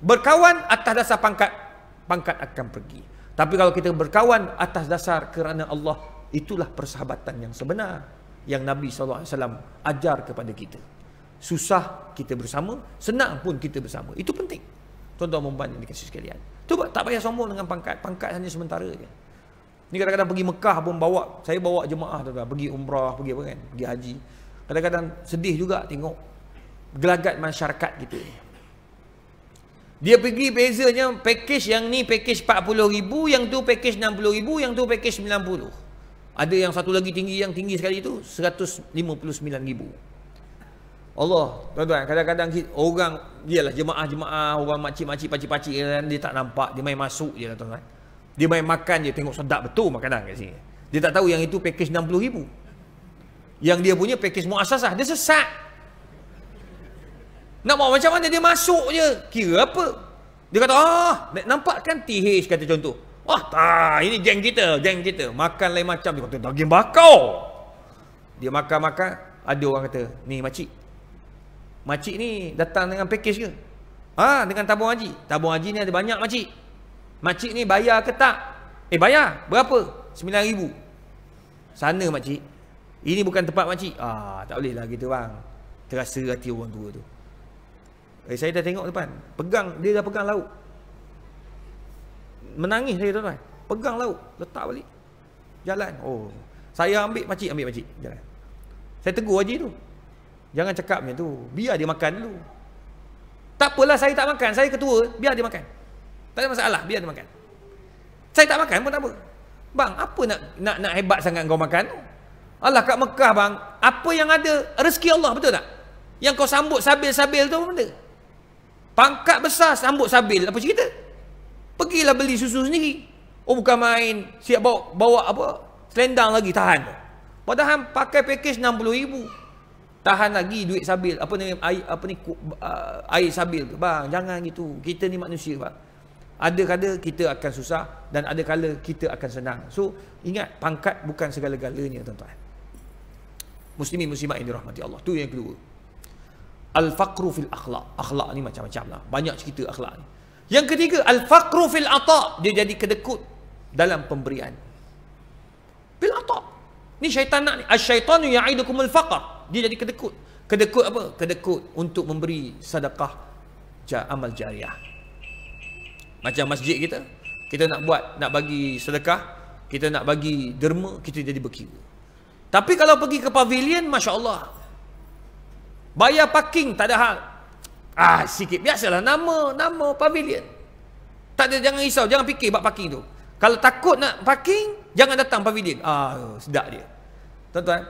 berkawan atas dasar pangkat, pangkat akan pergi. Tapi kalau kita berkawan atas dasar kerana Allah, itulah persahabatan yang sebenar yang Nabi SAW ajar kepada kita. Susah kita bersama, senang pun kita bersama. Itu penting. Tuan-tuan dan puan yang dikasihi sekalian. Tu tak payah sombong dengan pangkat. Pangkat hanya sementara je. Ni kadang-kadang pergi Mekah pun saya bawa jemaah tuan-tuan, pergi umrah, pergi apa kan, pergi haji. Kadang-kadang sedih juga tengok gelagat masyarakat kita ni. Dia pergi bezanya package yang ni package 40,000, yang tu package 60,000, yang tu package 90. Ada yang satu lagi tinggi, yang tinggi sekali tu 159,000. Allah, tuan-tuan, kadang-kadang orang, dialah jemaah-jemaah, orang makcik-makcik, pakcik-pakcik dia tak nampak, dia main masuk je lah tuan-tuan. Dia main makan je, tengok sedap betul makanan kat sini. Dia tak tahu yang itu package 60,000. Yang dia punya package muasasah, dia sesat. Nak buat macam mana, dia masuk je. Kira apa? Dia kata, nampak kan TH kata contoh. Ini geng kita. Makan lain macam. Dia kata, daging bakau. Dia makan-makan, ada orang kata, ni makcik ni datang dengan package ke? Dengan tabung haji. Tabung haji ni ada banyak makcik. Makcik ni bayar ke tak? Bayar. Berapa? 9,000. Sana makcik. Ini bukan tempat makcik. Tak boleh lah gitu bang. Terasa hati orang tua tu. Saya dah tengok depan. Dia dah pegang lauk. Menangis saya tuan-tuan. Pegang lauk. Letak balik. Jalan. Saya ambil makcik. Jalan. Saya tegur haji tu. Jangan cakap macam tu. Biar dia makan dulu. Tak apalah saya tak makan. Saya ketua. Biar dia makan. Tak ada masalah. Biar dia makan. Saya tak makan pun tak apa. Bang, apa nak hebat sangat kau makan? Allah, kat Mekah bang, apa yang ada rezeki Allah, betul tak? Yang kau sambut sabil-sabil tu apa benda? Pangkat besar sambut sabil, apa cerita? Pergilah beli susu sendiri. Bukan main siap bawa apa? Selendang lagi tahan. Padahal pakai package 60,000. Tahan lagi duit sabil. Air sabil tu. Bang, jangan gitu. Kita ni manusia bang. Ada kala kita akan susah dan ada kala kita akan senang. So, ingat pangkat bukan segala-galanya tuan-tuan. Muslimin muslimat yang dirahmati Allah. Tu yang kedua. Al-faqru fil akhlaq. Akhlaq ni macam-macam lah. Banyak cerita akhlaq ni. Yang ketiga, al-faqru fil ata'. Dia jadi kedekut dalam pemberian. Fil ata'. Ni syaitan nak ni. Asyaitanu ya'idukumul faqr. Dia jadi kedekut. Kedekut apa? Kedekut untuk memberi sedekah amal jariah. Macam masjid kita. Kita nak buat, nak bagi sedekah. Kita nak bagi derma. Kita jadi berkira. Tapi kalau pergi ke pavilion, Masya Allah. Bayar parking tak ada hal. Sikit. Biasalah nama pavilion. Tak ada, jangan risau, jangan fikir bab parking tu. Kalau takut nak parking, jangan datang pavilion. Sedap dia. Tuan-tuan,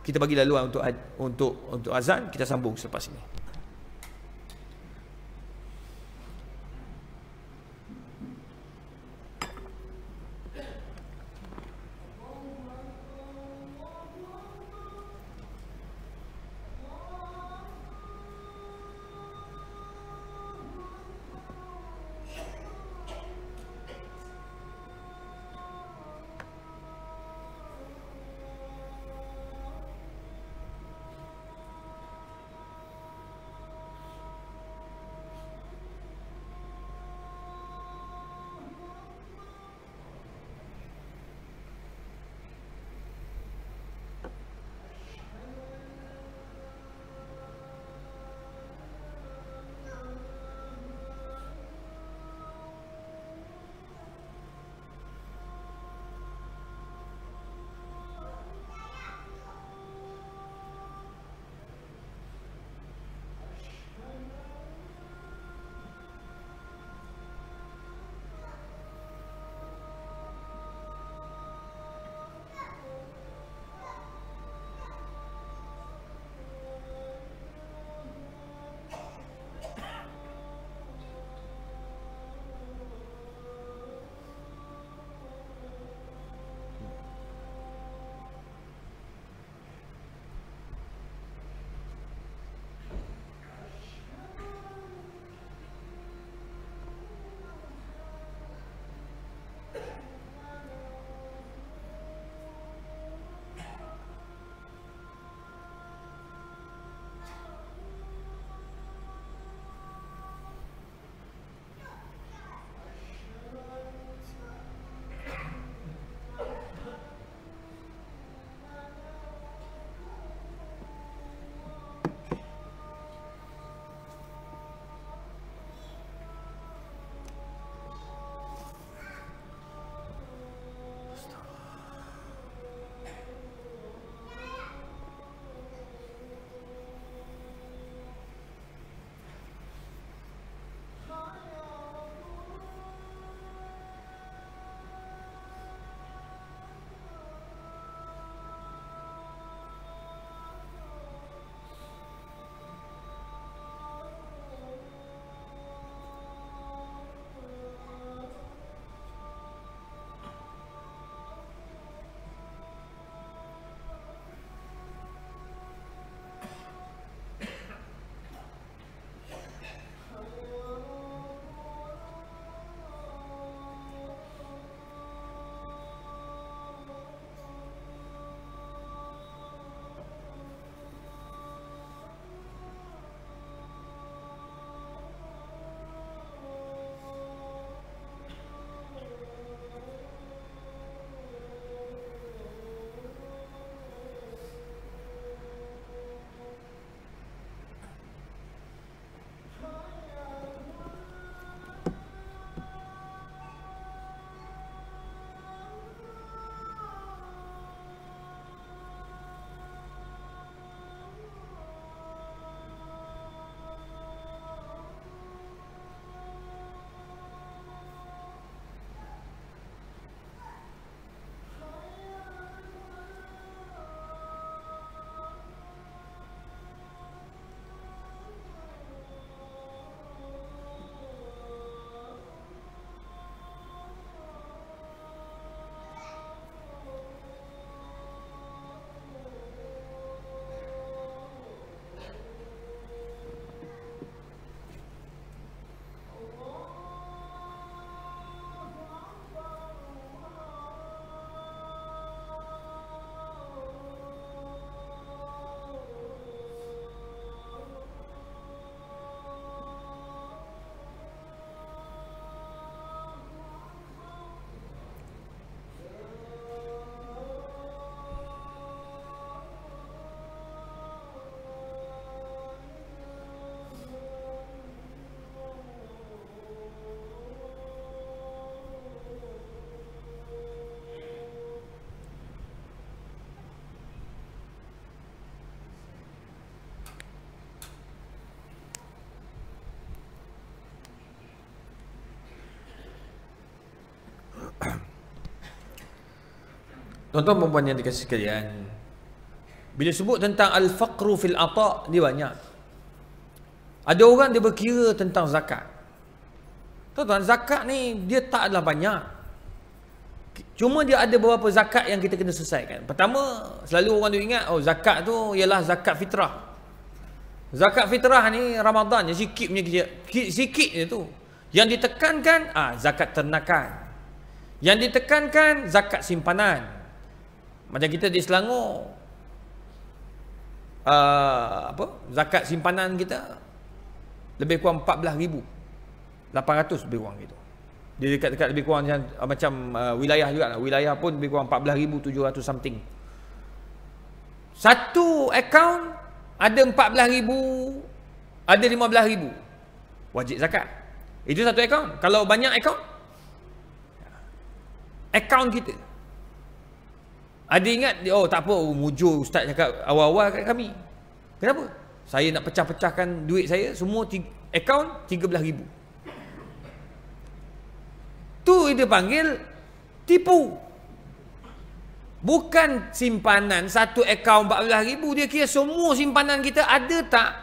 kita bagi laluan untuk azan, kita sambung selepas ini. Tuan-tuan dan puan yang dikasihi sekalian, bila sebut tentang al-faqru fil ata', dia banyak. Ada orang dia berkira tentang zakat. Tuan-tuan, zakat ni dia tak adalah banyak. Cuma dia ada beberapa zakat yang kita kena selesaikan. Pertama, selalu orang tu ingat, oh zakat tu ialah zakat fitrah. Zakat fitrah ni Ramadan je, sikit je tu. Yang ditekankan, zakat ternakan. Yang ditekankan, zakat simpanan. Macam kita di Selangor, zakat simpanan kita lebih kurang 14,800 lebih kurang gitu. Dia dekat-dekat lebih kurang macam wilayah juga lah. Wilayah pun lebih kurang 14,700 something. Satu akaun ada 14,000, ada 15,000 wajib zakat. Itu satu akaun. Kalau banyak akaun kita, ada ingat, oh tak apa, mujur ustaz cakap awal-awal kat kami. Kenapa? Saya nak pecah-pecahkan duit saya semua akaun 13,000. Tu dia panggil tipu. Bukan simpanan satu akaun 14,000, dia kira semua simpanan kita ada tak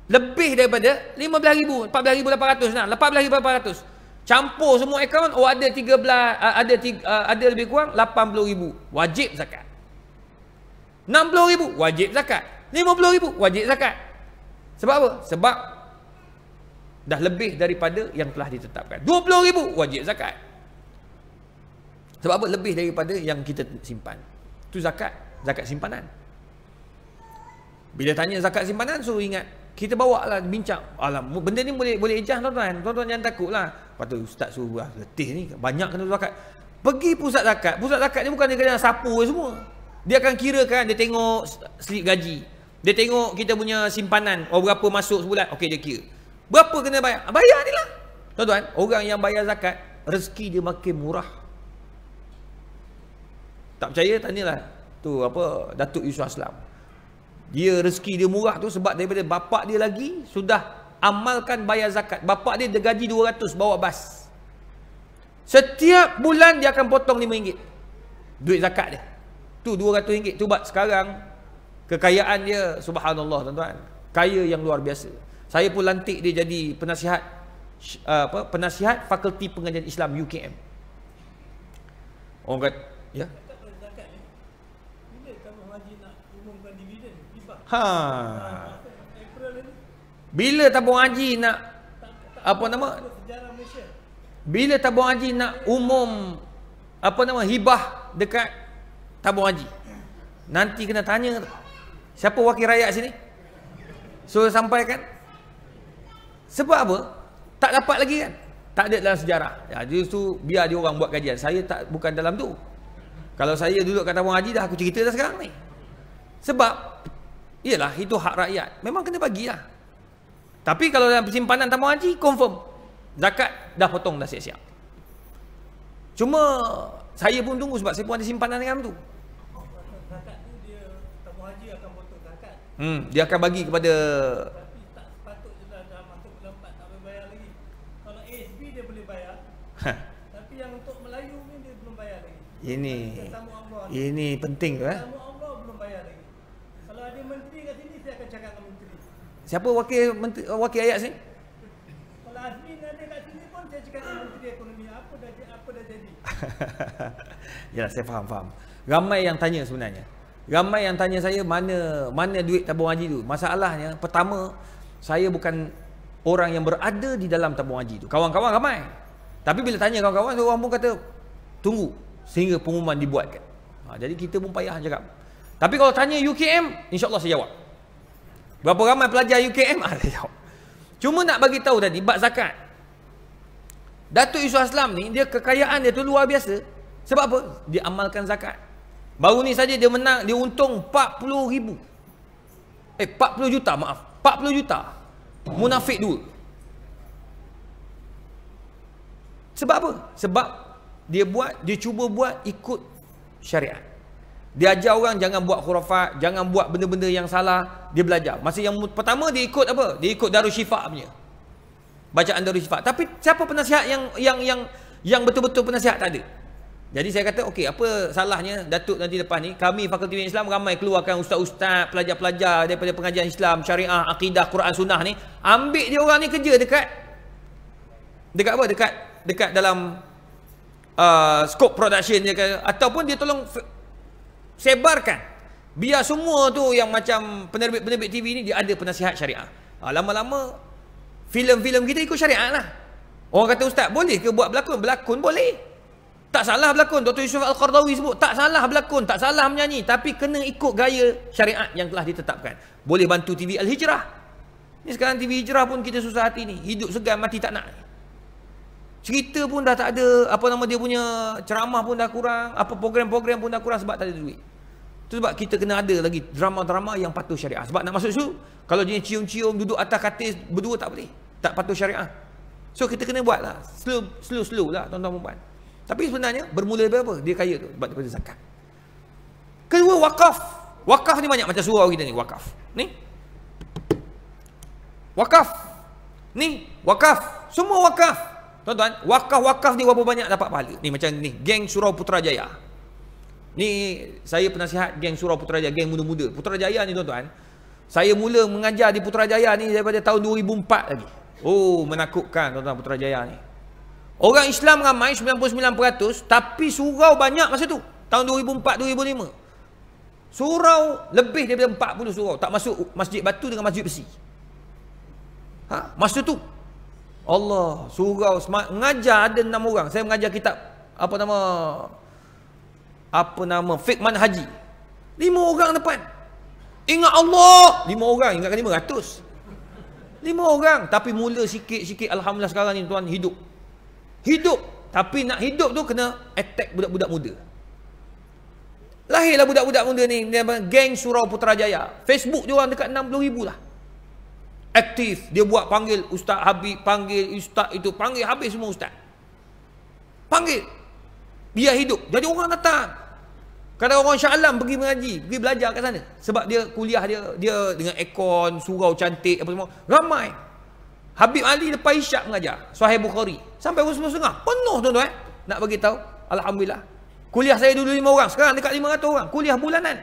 lebih daripada 15,000, 14,800 nah, 14,800. Campur semua akaun, ada 13, ada lebih kurang 80,000 wajib zakat. 60,000 wajib zakat. 50,000 wajib zakat. Sebab apa? Sebab dah lebih daripada yang telah ditetapkan. 20,000 wajib zakat. Sebab apa? Lebih daripada yang kita simpan. Itu zakat simpanan. Bila tanya zakat simpanan, so ingat, kita bawa lah bincang. Alah, benda ni boleh ejah tuan-tuan. Tuan-tuan jangan takut lah. Lepas tu ustaz suruh, letih ni, banyak kena zakat. Pergi pusat zakat. Pusat zakat ni bukan dia kena sapu semua. Dia akan kirakan, dia tengok slip gaji. Dia tengok kita punya simpanan. Oh, berapa masuk sebulan. Okey, dia kira. Berapa kena bayar? Bayar ni lah. Tuan-tuan, orang yang bayar zakat, rezeki dia makin murah. Tak percaya, tanyalah tu Datuk Yusof Aslam. Dia rezeki dia murah tu sebab daripada bapak dia lagi sudah amalkan bayar zakat. Bapak dia gaji 200 bawa bas. Setiap bulan dia akan potong RM5 duit zakat dia. Tu RM200. Tu sekarang kekayaan dia subhanallah tuan-tuan. Kaya yang luar biasa. Saya pun lantik dia jadi penasihat Fakulti Pengajian Islam UKM. Orang kata, ya. Bila tabung haji nak bila tabung haji nak umum hibah dekat tabung haji, nanti kena tanya siapa wakil rakyat sini, so sampaikan. Sebab apa? Tak dapat lagi kan? Tak ada dalam sejarah. Ya, justru biar dia orang buat kajian. Saya bukan dalam tu. Kalau saya duduk kat tabung haji dah aku cerita dah sekarang ni. Sebab iyalah itu hak rakyat. Memang kena bagilah. Tapi kalau dalam simpanan tabung haji, confirm zakat dah potong dah siap-siap. Cuma saya pun tunggu sebab saya pun ada simpanan dengan tu. Zakat tu dia tabung haji akan potong zakat. Dia akan bagi kepada, tapi tak sepatutnya dah masuk bulan 4 tak boleh bayar lagi. Kalau ASB dia boleh bayar. Tapi yang untuk Melayu ni dia belum bayar lagi. Ini penting tu Tamu Allah belum bayar lagi. Kalau ada menteri kat sini saya akan cakap dengan menteri. Siapa wakil ayat sini? Kalau admin ada kat sini pun saya cakap dengan menteri ekonomi apa dah jadi. Yalah, saya faham. Ramai yang tanya sebenarnya. Ramai yang tanya saya mana duit tabung haji tu. Masalahnya pertama, saya bukan orang yang berada di dalam tabung haji tu. Kawan-kawan ramai. Tapi bila tanya kawan-kawan, orang pun kata tunggu sehingga pengumuman dibuatkan. Jadi kita pun payah cakap. Tapi kalau tanya UKM, insya-Allah saya jawab. Berapa ramai pelajar UKM? Saya jawab. Cuma nak bagi tahu tadi bab zakat. Datuk Yusof Aslam ni, dia kekayaan dia tu luar biasa. Sebab apa? Dia amalkan zakat. Baru ni saja dia menang, dia untung 40 juta, maaf. 40 juta. Munafik dua. Sebab apa? Sebab dia cuba buat ikut syariat. Dia ajar orang jangan buat khurafat, jangan buat benda-benda yang salah. Dia belajar. Masa yang pertama dia ikut apa? Dia ikut Darul Syifa punya. Bacaan Darul Syifa. Tapi siapa penasihat yang betul-betul penasihat? Tak ada. Jadi saya kata, okey, apa salahnya Datuk nanti lepas ni, kami Fakulti Islam ramai keluarkan ustaz-ustaz, pelajar-pelajar daripada pengajian Islam, syariah, akidah, Quran, sunnah ni, ambil dia orang ni kerja dekat apa? Dekat dalam scope production dia ke, ataupun dia tolong sebarkan. Biar semua tu yang macam penerbit-penerbit TV ni dia ada penasihat syariah. Lama-lama filem-filem kita ikut syariat lah. Orang kata, ustaz, boleh ke buat berlakon? Berlakon boleh. Tak salah berlakon. Dr. Yusuf Al-Qardawi sebut, tak salah berlakon, tak salah menyanyi, tapi kena ikut gaya syariat yang telah ditetapkan. Boleh bantu TV Al-Hijrah. Ni sekarang TV Hijrah pun kita susah hati ni. Hidup segan, mati tak nak. Cerita pun dah tak ada, apa nama dia punya, ceramah pun dah kurang, apa program-program pun dah kurang sebab tak ada duit. Itu sebab kita kena ada lagi drama-drama yang patuh syariah. Sebab nak masuk situ, kalau jenis cium-cium, duduk atas katil berdua tak boleh. Tak patuh syariah. So kita kena buat lah. Slow lah tuan-tuan perempuan. Tapi sebenarnya bermula dari apa? Dia kaya tu sebab daripada zakat. Kedua, wakaf. Wakaf ni banyak macam surau kita ni, wakaf. Ni. Wakaf. Ni, wakaf. Semua wakaf. Tuan-tuan, wakaf-wakaf ni berapa banyak dapat pahala? Ni macam ni, geng Surau Putrajaya. Ni saya penasihat geng Surau Putrajaya, geng muda-muda. Putrajaya ni tuan-tuan, saya mula mengajar di Putrajaya ni daripada tahun 2004 lagi. Oh, menakutkan tuan-tuan Putrajaya ni. Orang Islam ramai 99%, tapi surau banyak masa tu. Tahun 2004-2005. Surau lebih daripada 40 surau. Tak masuk masjid batu dengan masjid besi. Masa tu. Allah, surau mengajar ada 6 orang. Saya mengajar kitab apa nama Fiqh Manhaji. 5 orang depan. Ingat Allah, 5 orang, ingatkan 500. 5 orang, tapi mula sikit-sikit, alhamdulillah sekarang ni tuan hidup. Tapi nak hidup tu kena attack budak-budak muda. Lahirlah budak-budak muda ni, geng Surau Putrajaya. Facebook dia orang dekat 60,000 lah. Aktif, dia buat panggil Ustaz Habib, panggil Ustaz itu, panggil habis semua Ustaz. Panggil. Biar hidup. Jadi orang datang. Kadang orang Shah Alam pergi mengaji, pergi belajar kat sana. Sebab dia kuliah dia dengan aircon, surau cantik apa semua. Ramai. Habib Ali lepas isyak mengajar. Sahih Bukhari. Sampai pukul 10.30. Penuh tuan-tuan. Nak bagi tahu. Alhamdulillah. Kuliah saya dulu 5 orang. Sekarang dekat 500 orang. Kuliah bulanan.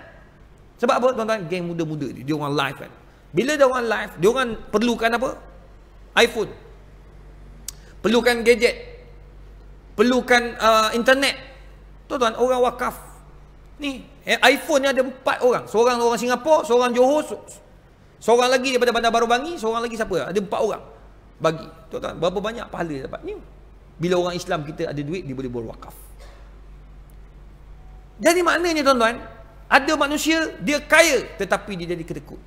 Sebab apa tuan-tuan? Geng muda-muda ni. Dia orang live kan. Bila dia orang live, dia orang perlukan apa? iPhone. Perlukan gadget. Perlukan internet. Tuan-tuan, orang wakaf. Ni, iPhone ni ada 4 orang. Seorang Singapura, seorang Johor, seorang lagi daripada Bandar Baru Bangi, seorang lagi siapa? Ada 4 orang. Bagi. Tuan-tuan, berapa banyak pahala dapat ni? Bila orang Islam kita ada duit, dia boleh berwakaf. Jadi maknanya tuan-tuan, ada manusia, dia kaya, tetapi dia jadi kedekut.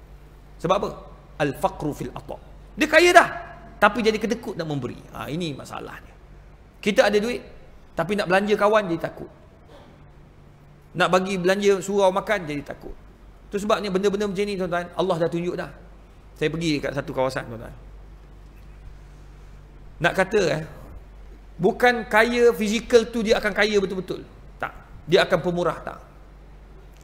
Sebab apa? Al-faqru fil ata. Dia kaya dah, tapi jadi kedekut nak memberi. Ini masalahnya. Kita ada duit, tapi nak belanja kawan, jadi takut. Nak bagi belanja surau makan, jadi takut. Itu sebabnya benda-benda macam ni tuan-tuan, Allah dah tunjuk dah. Saya pergi kat satu kawasan tuan-tuan. Nak kata bukan kaya fizikal tu dia akan kaya betul-betul. Tak. Dia akan pemurah, tak.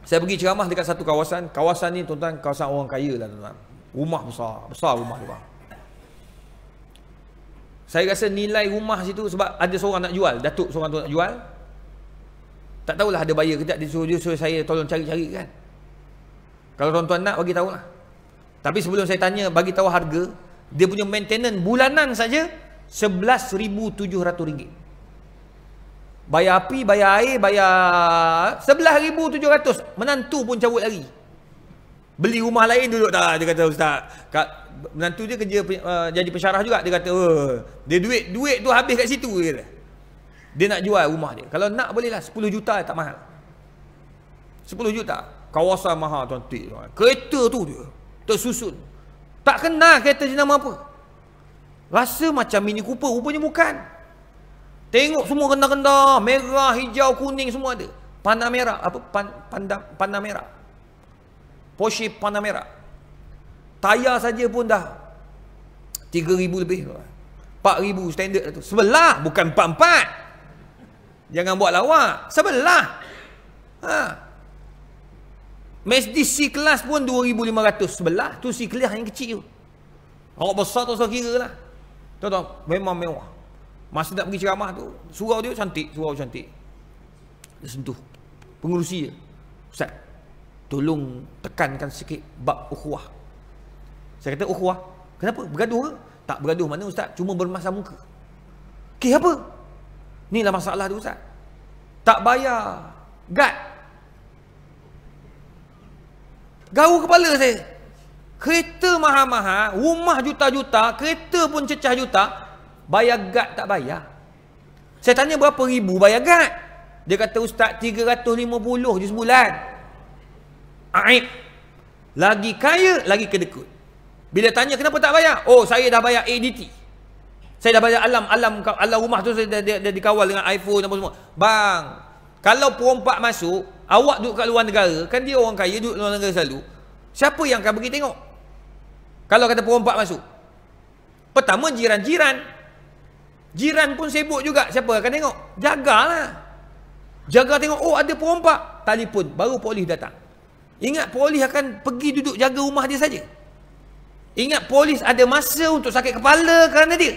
Saya pergi ceramah dekat satu kawasan. Kawasan ni tuan-tuan, kawasan orang kaya lah tuan-tuan. Rumah besar rumah dia. Saya rasa nilai rumah situ sebab ada seorang nak jual, datuk seorang tu nak jual. Tak tahulah ada bayar ke tak, dia suruh saya tolong cari-cari kan. Kalau tuan-tuan nak bagi tahulah. Tapi sebelum saya tanya bagi tahu harga, dia punya maintenance bulanan saja RM11,700. Bayar api, bayar air, bayar RM11,700. Menantu pun cabut lagi. Beli rumah lain duduk tak. Dia kata, Ustaz, menantu dia kerja jadi pensyarah juga. Dia kata, dia duit tu habis kat situ. Dia nak jual rumah dia. Kalau nak bolehlah 10 juta tak mahal. 10 juta. Kawasan mahal cantik. Kereta tu dia tersusun. Tak kenal kereta jenama apa. Rasa macam Mini Cooper, rupanya bukan. Tengok semua rendah-rendah, merah, hijau, kuning semua ada. Panamera, apa Panamera. Porsche Panamera. Tayar saja pun dah 3,000 lebih. 4,000 standard tu. Sebelah, bukan 4-4. Jangan buat lawak. Sebelah. Mercedes C-Class pun 2,500 sebelah. Tu C-Class yang kecil tu. Awak besar tu saya kira lah. Tahu-tahu, memang mewah. Masa nak pergi ceramah tu, surau dia cantik, surau cantik. dia sentuh pengurusi dia. Ustaz, tolong tekankan sikit bab ukhuwah. Saya kata, ukhuwah? Kenapa? Bergaduh ke? Tak bergaduh mana Ustaz, cuma bermasam muka. Okey, apa? Inilah masalah dia Ustaz. Tak bayar guard. Gaul kepala saya. Kereta mahal-mahal, rumah juta-juta, kereta pun cecah juta, bayar guard tak bayar. Saya tanya berapa ribu bayar guard. Dia kata, Ustaz, 350 je sebulan. Aib. Lagi kaya, lagi kedekut. Bila tanya kenapa tak bayar? Oh, saya dah bayar ADT. Saya dah bayar alam rumah tu, saya dah dikawal dengan iPhone apa semua. Bang, kalau perompak masuk, awak duduk kat luar negara, kan dia orang kaya duduk luar negara selalu. Siapa yang akan pergi tengok? Kalau kata perompak masuk. Pertama, jiran-jiran. Jiran pun sibuk juga. Siapa akan tengok? Jagalah. Jaga tengok, oh ada perompak. Telefon, baru polis datang. Ingat polis akan pergi duduk jaga rumah dia saja. Ingat polis ada masa untuk sakit kepala kerana dia.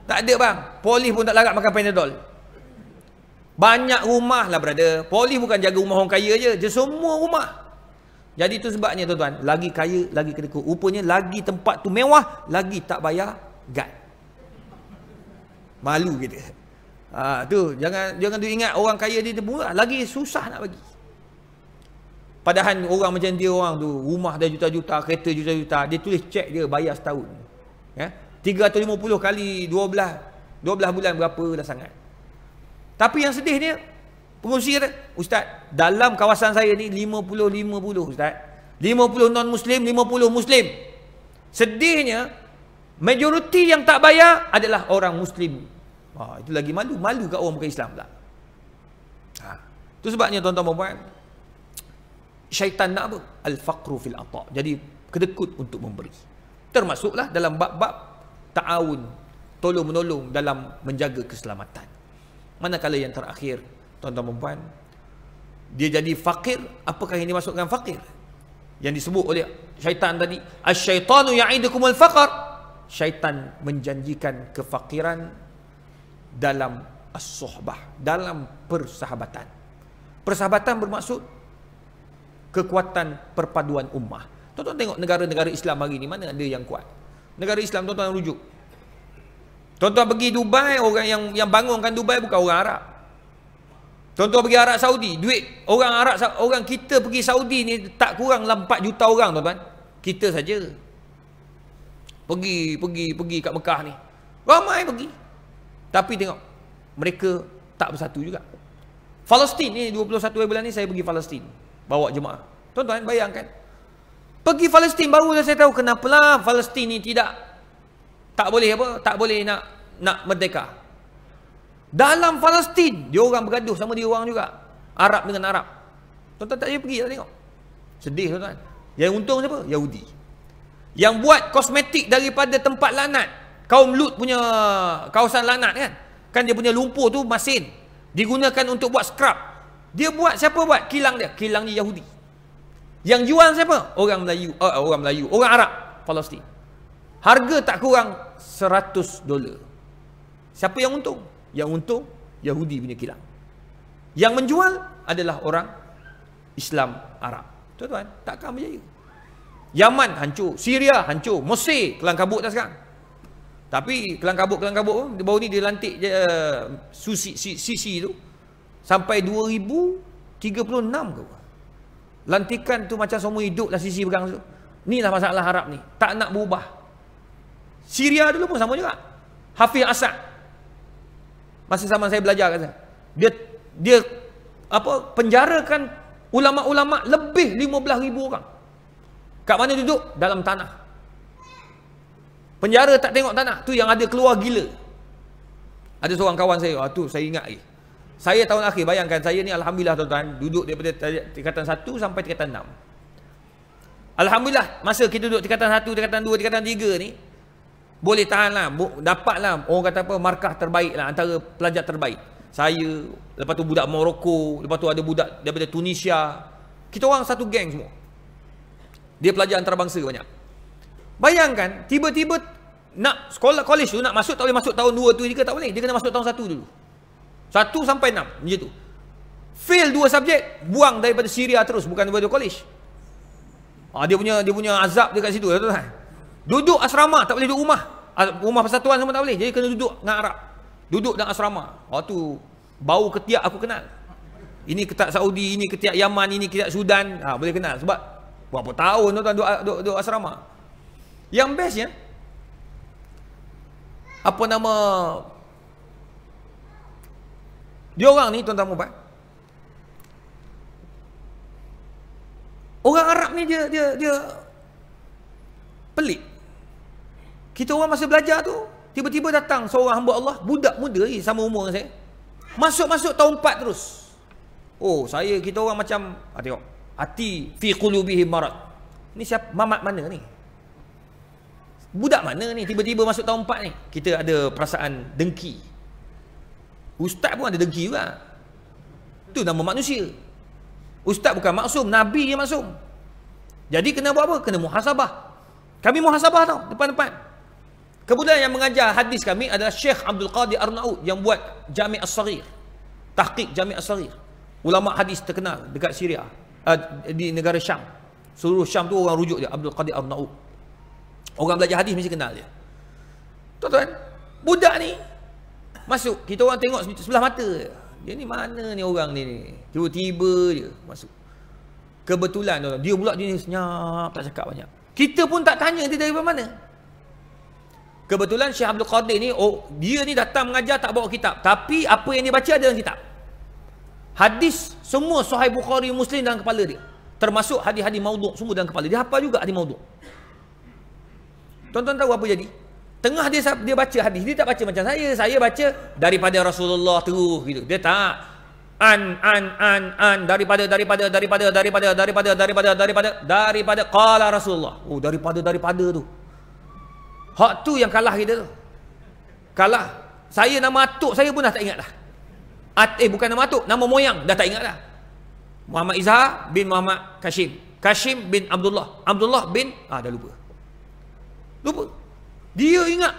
Tak ada bang. Polis pun tak larat makan Panadol. Banyak rumah lah brother. Polis bukan jaga rumah orang kaya je. Dia semua rumah. Jadi tu sebabnya tuan-tuan. Lagi kaya, lagi kedekut. Rupanya lagi tempat tu mewah, lagi tak bayar guard. Malu kita. Tu jangan tu ingat orang kaya dia murah. Lagi susah nak bagi. Padahal orang macam dia orang tu, rumah dah juta-juta, kereta juta-juta, dia tulis cek dia bayar setahun. Ya? 350 kali 12 bulan berapa dah sangat. Tapi yang sedihnya, pengurusi kata, Ustaz, dalam kawasan saya ni 50-50 Ustaz. 50 non-Muslim, 50 Muslim. Sedihnya, majoriti yang tak bayar adalah orang Muslim. Itu lagi malu. Malu kat orang bukan Islam pula. Itu sebabnya tuan-tuan dan puan, syaitan nak apa? Al-faqru fil ata'. Jadi kedekut untuk memberi. Termasuklah dalam bab-bab ta'awun, tolong-menolong dalam menjaga keselamatan. Manakala yang terakhir, tuan-tuan dan puan, dia jadi fakir. Apakah yang dimaksudkan fakir? Yang disebut oleh syaitan tadi, asy-syaitanu ya'idukumul faqr. Syaitan menjanjikan kefakiran dalam as-suhbah, dalam persahabatan. Persahabatan bermaksud kekuatan perpaduan ummah. Tuan-tuan tengok negara-negara Islam hari ni, mana ada yang kuat? Negara Islam tuan-tuan rujuk. Tuan-tuan pergi Dubai, orang yang bangunkan Dubai bukan orang Arab. Tuan-tuan pergi Arab Saudi, duit orang kita pergi Saudi ni tak kurang dalam 4 juta orang tuan-tuan. Kita saja. Pergi kat Mekah ni. Ramai pergi. Tapi tengok, mereka tak bersatu juga. Palestin ni 21 bulan ni saya pergi Palestin. Bawa jemaah. Tuan-tuan bayangkan. Pergi Palestin baru saya tahu kenapalah Palestin ni tak boleh nak merdeka. Dalam Palestin dia orang bergaduh sama dia orang juga. Arab dengan Arab. Tuan-tuan tak payah pergi tak tengok. Sedih tuan-tuan. Yang untung siapa? Yahudi. Yang buat kosmetik daripada tempat lanat. Kaum Lut punya kawasan lanat kan. Kan dia punya lumpur tu masin. Digunakan untuk buat scrub. Dia buat, siapa buat? Kilang dia. Kilang ni Yahudi. Yang jual siapa? Orang Melayu. Orang Arab. Palestin. Harga tak kurang $100. Siapa yang untung? Yang untung Yahudi punya kilang. Yang menjual adalah orang Islam Arab. Tuan-tuan, takkan berjaya. Yaman hancur. Syria hancur. Mesir kelang kabut dah sekarang. Tapi kelang kabut baru ni dia lantik Sisi tu sampai 2036 ke. Lantikan tu macam semua hidup lah Sisi pegang tu. Inilah masalah Arab ni. Tak nak berubah. Syria dulu pun sama juga. Hafiz Asad. Masa zaman saya belajar kat sana. Dia penjarakan ulama-ulama lebih 15,000 orang. Kat mana duduk? Dalam tanah. Penjara tak tengok tanah. Tu yang ada keluar gila. Ada seorang kawan saya, tu saya ingat lagi. Saya tahun akhir, bayangkan saya ni alhamdulillah tuan-tuan, duduk daripada tingkatan 1 sampai tingkatan 6. Alhamdulillah, masa kita duduk tingkatan 1, tingkatan 2, tingkatan 3 ni, boleh tahan lah, dapat lah, orang kata apa, markah terbaik lah, antara pelajar terbaik. Saya, lepas tu budak Morocco, lepas tu ada budak daripada Tunisia. Kita orang satu geng semua. Dia pelajar antarabangsa banyak. Bayangkan, tiba-tiba nak sekolah college tu, nak masuk tak boleh masuk tahun 2 tu 3 tak boleh. Dia kena masuk tahun 1 dulu. 1 sampai 6 macam tu. Fail 2 subjek, buang daripada Syria terus, bukan daripada college. Dia punya azab dekat situ, tuan. Duduk asrama, tak boleh duduk rumah. Rumah persatuan semua tak boleh. Jadi kena duduk dengan Arab. Duduk dalam asrama. Tu bau ketiak aku kenal. Ini ketiak Saudi, ini ketiak Yaman, ini ketiak Sudan. Boleh kenal sebab berapa tahun tuan duduk asrama. Yang bestnya, apa nama dia orang ni, tuan-tuan puan. Orang Arab ni dia pelik. Kita orang masa belajar tu, tiba-tiba datang seorang hamba Allah, budak muda sama umur dengan saya. Masuk tahun 4 terus. Kita orang macam tengok, hati fi qulubihim marad. Ni siapa, mamat mana ni? Budak mana ni tiba-tiba masuk tahun 4 ni? Kita ada perasaan dengki. Ustaz pun ada dengki juga. Tu nama manusia. Ustaz bukan maksum, Nabi yang maksum. Jadi kena buat apa? Kena muhasabah. Kami muhasabah tau, depan-depan. Kemudian yang mengajar hadis kami adalah Syekh Abdul Qadir Arnaud yang buat Jami' As-Saghir. Tahqiq Jami' As-Saghir. Ulama hadis terkenal dekat Syria, di negara Syam. Seluruh Syam tu orang rujuk dia, Abdul Qadir Arnaud. Orang belajar hadis mesti kenal dia. Tuan-tuan, budak ni masuk, kita orang tengok sebelah mata. Dia ni mana ni orang ni? Tiba-tiba je masuk. Kebetulan dia pula dia senyap, tak cakap banyak. Kita pun tak tanya dia dari mana. Kebetulan Syekh Abdul Qadir ni, dia ni datang mengajar tak bawa kitab, tapi apa yang dia baca ada dalam kitab. Hadis semua Sahih Bukhari, Muslim dalam kepala dia. Termasuk hadis-hadis maudhu' semua dalam kepala dia. Dia hafal juga hadis maudhu'. Tuan-tuan tahu apa jadi? Tengah dia baca hadis, dia tak baca macam saya. Saya baca daripada Rasulullah terus gitu. Dia tak daripada qala Rasulullah. Daripada tu. Hak tu yang kalah kita tu. Kalah. Saya nama atuk saya pun dah tak ingat dah. Bukan nama atuk, nama moyang dah tak ingat dah. Muhammad Izhar bin Muhammad Kashim. Kashim bin Abdullah. Abdullah bin dah lupa. Dia ingat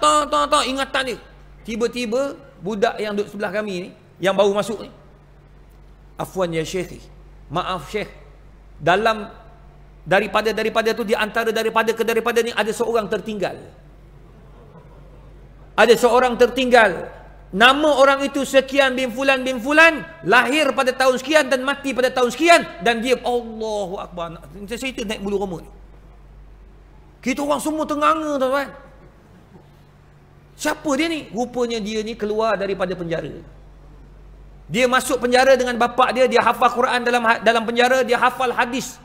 ingatan dia. Tiba-tiba budak yang duduk sebelah kami ni, yang baru masuk ni, afwan ya syekhi, maaf syekh, dalam daripada tu, di antara daripada ni ada seorang tertinggal. Ada seorang tertinggal. Nama orang itu sekian bin fulan, lahir pada tahun sekian dan mati pada tahun sekian, dan dia Allahu Akbar. Saya naik bulu roma ni. Kita orang semua tenganga, tuan-tuan. Siapa dia ni? Rupanya dia ni keluar daripada penjara. Dia masuk penjara dengan bapak dia hafal Quran dalam penjara, dia hafal hadis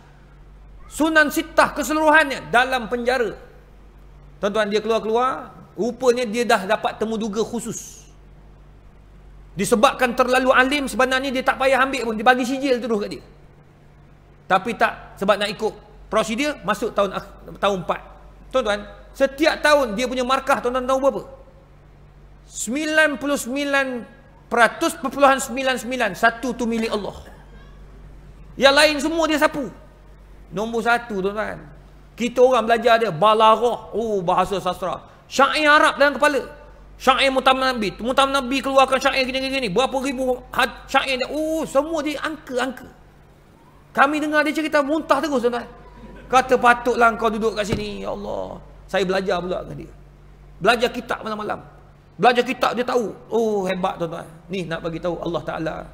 Sunan Sittah keseluruhannya dalam penjara. Tuan-tuan, dia keluar, rupanya dia dah dapat temuduga khusus. Disebabkan terlalu alim, sebenarnya dia tak payah ambil pun, dia bagi sijil terus kat dia. Tapi tak, sebab nak ikut prosedur, masuk tahun 4. Tuan-tuan, setiap tahun dia punya markah, tuan-tuan tahu berapa? 99.99, satu tu milik Allah. Yang lain semua dia sapu. Nombor 1, tuan-tuan, kita orang belajar dia balaghah, bahasa sastra, syair Arab dalam kepala, syair Mutamnabbi keluarkan syair gini-gini, berapa ribu syair dia, semua dia angka. Kami dengar dia cerita muntah terus, tuan-tuan. Kata patutlah kau duduk kat sini, ya Allah. Saya belajar pula dengan dia. Belajar kitab malam-malam. Belajar kitab dia tahu. Hebat, tuan-tuan. Ni nak bagi tahu Allah Taala.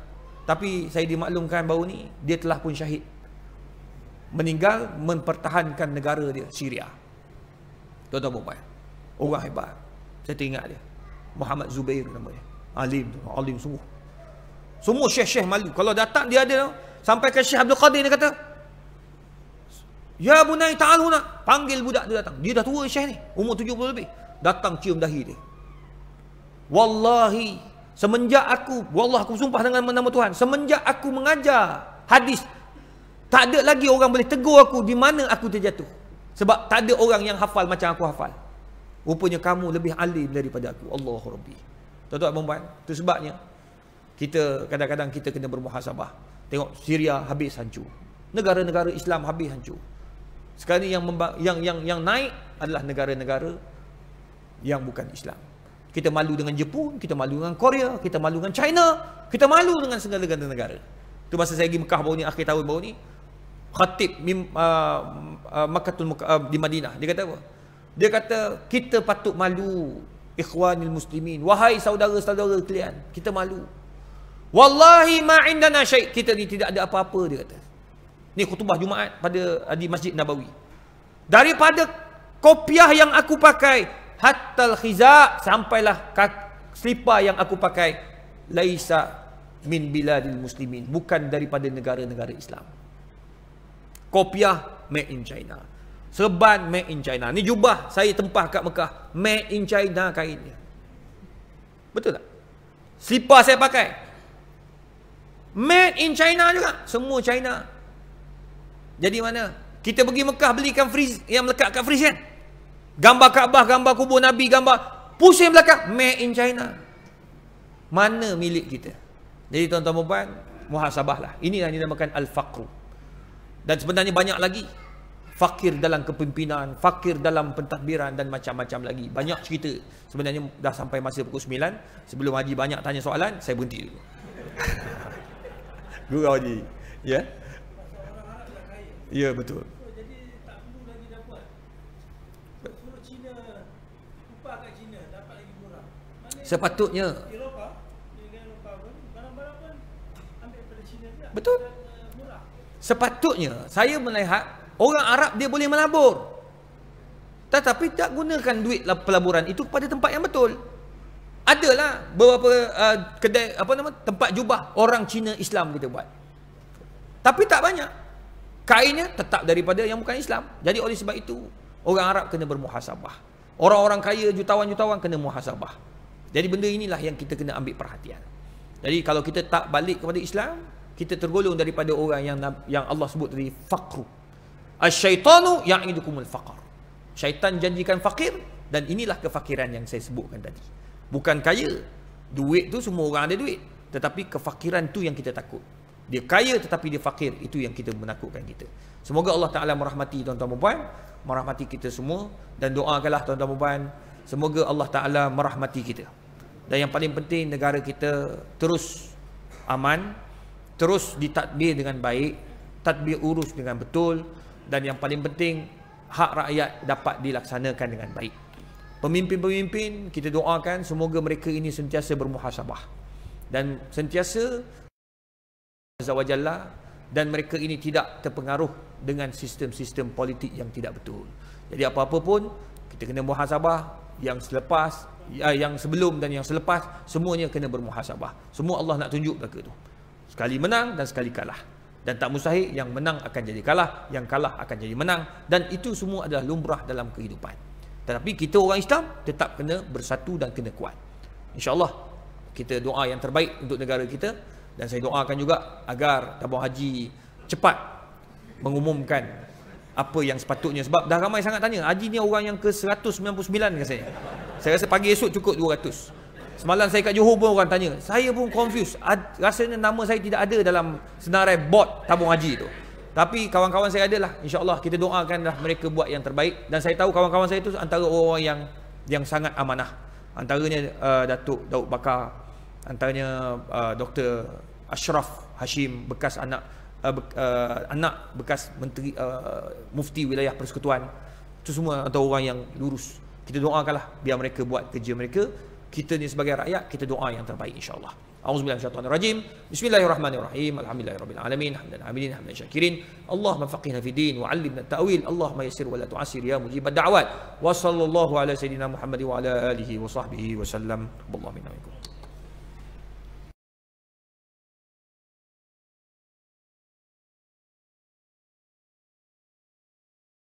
Tapi saya dimaklumkan baru ni dia telah pun syahid. Meninggal mempertahankan negara dia, Syria. Tuan-tuan puan. Orang hebat. Saya teringat dia. Muhammad Zubair namanya. Alim sungguh. Semua syekh-syekh malu. Kalau datang dia ada, sampai ke Syekh Abdul Qadir dia kata, "Ya bunai ta'al huna." Panggil budak dia datang. Dia dah tua syekh ni, umur 70 lebih. Datang cium dahi dia. Wallahi, semenjak aku sumpah dengan nama Tuhan, semenjak aku mengajar hadis, tak ada lagi orang boleh tegur aku di mana aku terjatuh. Sebab tak ada orang yang hafal macam aku hafal. Rupanya kamu lebih alim daripada aku. Allahu Rabbi. Tuan-tuan puan, itu sebabnya kita kadang-kadang kita kena bermuhasabah. Tengok Syria habis hancur. Negara-negara Islam habis hancur. Sekarang ni yang naik adalah negara-negara yang bukan Islam. Kita malu dengan Jepun, kita malu dengan Korea, kita malu dengan China, kita malu dengan segala negara. Itu Tu masa saya pergi Mekah baru ni, akhir tahun baru ni, khatib di Madinah, dia kata apa? Dia kata kita patut malu, ikhwanil muslimin, wahai saudara-saudara kalian, kita malu. Wallahi ma indana syai', kita ni tidak ada apa-apa, dia kata. Ni khutbah Jumaat di Masjid Nabawi. Daripada kopiah yang aku pakai, hattal khiza, sampailah selipar yang aku pakai, laisa min biladil muslimin, bukan daripada negara-negara Islam. Kopiah made in China, serban made in China. Ni jubah saya tempah kat Mekah, made in China kainnya. Betul tak? Selipar saya pakai made in China juga, semua China. Jadi mana? Kita pergi Mekah belikan fridge yang melekat kat fridge kan? Gambar Kaabah, gambar kubur Nabi, gambar pusing belakang, made in China. Mana milik kita? Jadi tuan-tuan dan puan, muhasabahlah. Inilah yang dinamakan al-faqru. Dan sebenarnya banyak lagi. Fakir dalam kepimpinan, fakir dalam pentadbiran dan macam-macam lagi. Banyak cerita. Sebenarnya dah sampai masa pukul 9. Sebelum Haji banyak tanya soalan, saya berhenti dulu. Gurau Haji. Ya? Ya, betul. Jadi tak perlu lagi dapat. Suruh Cina, upah kat Cina, dapat lagi murah. Sepatutnya. Eropah pun, barang-barang pun ambil daripada Cina juga. Betul. Murah. Sepatutnya saya melihat orang Arab dia boleh melabur, tetapi tak gunakan duit pelaburan itu kepada tempat yang betul. Adalah beberapa kedai tempat jubah orang Cina Islam kita buat, tapi tak banyak. Kainnya tetap daripada yang bukan Islam. Jadi oleh sebab itu orang Arab kena bermuhasabah, orang-orang kaya, jutawan-jutawan kena muhasabah. Jadi benda inilah yang kita kena ambil perhatian. Jadi kalau kita tak balik kepada Islam, kita tergolong daripada orang yang Allah sebut tadi, faqru. Asyaitanu ya'idukumul faqr. Syaitan janjikan fakir, dan inilah kefakiran yang saya sebutkan tadi. Bukan kaya. Duit tu semua orang ada duit, tetapi kefakiran tu yang kita takut. Dia kaya tetapi dia fakir, itu yang kita menakutkan kita. Semoga Allah Ta'ala merahmati tuan-tuan dan puan, merahmati kita semua, dan doakanlah tuan-tuan dan puan, semoga Allah Ta'ala merahmati kita. Dan yang paling penting, negara kita terus aman, terus ditadbir dengan baik, tadbir urus dengan betul, dan yang paling penting, hak rakyat dapat dilaksanakan dengan baik. Pemimpin-pemimpin, kita doakan semoga mereka ini sentiasa bermuhasabah dan sentiasa Azawajalla, dan mereka ini tidak terpengaruh dengan sistem-sistem politik yang tidak betul. Jadi apa-apa pun kita kena muhasabah, yang selepas, yang sebelum dan yang selepas, semuanya kena bermuhasabah. Semua Allah nak tunjuk mereka tu. Sekali menang dan sekali kalah. Dan tak mustahil yang menang akan jadi kalah, yang kalah akan jadi menang, dan itu semua adalah lumrah dalam kehidupan. Tetapi kita orang Islam tetap kena bersatu dan kena kuat. InsyaAllah kita doa yang terbaik untuk negara kita. Dan saya doakan juga agar tabung haji cepat mengumumkan apa yang sepatutnya. Sebab dah ramai sangat tanya, haji ni orang yang ke 199 rasanya. Saya rasa pagi esok cukup 200. Semalam saya kat Johor pun orang tanya. Saya pun confused. Rasanya nama saya tidak ada dalam senarai bot tabung haji tu. Tapi kawan-kawan saya adalah. InsyaAllah kita doakanlah mereka buat yang terbaik. Dan saya tahu kawan-kawan saya tu antara orang yang sangat amanah. Antaranya Datuk Daud Bakar, antaranya Dr. Ashraf Hashim, bekas anak bekas menteri mufti wilayah persekutuan. Itu semua antara orang yang lurus. Kita doakanlah biar mereka buat kerja mereka. Kita ni sebagai rakyat, kita doa yang terbaik insya-Allah. A'udzubillahi minasyaitonirrajim. Bismillahirrahmanirrahim. Alhamdulillahirabbil alamin. Hamdan hamidin, hamdan syakirin. Allahumma faqihna fid din wa 'allimna at-ta'wil. Allahumma yassir wa la tu'assir ya mujibad da'wat. Wa sallallahu ala sayidina Muhammad wa ala alihi wa sahbihi wa sallam. Wallahu minna.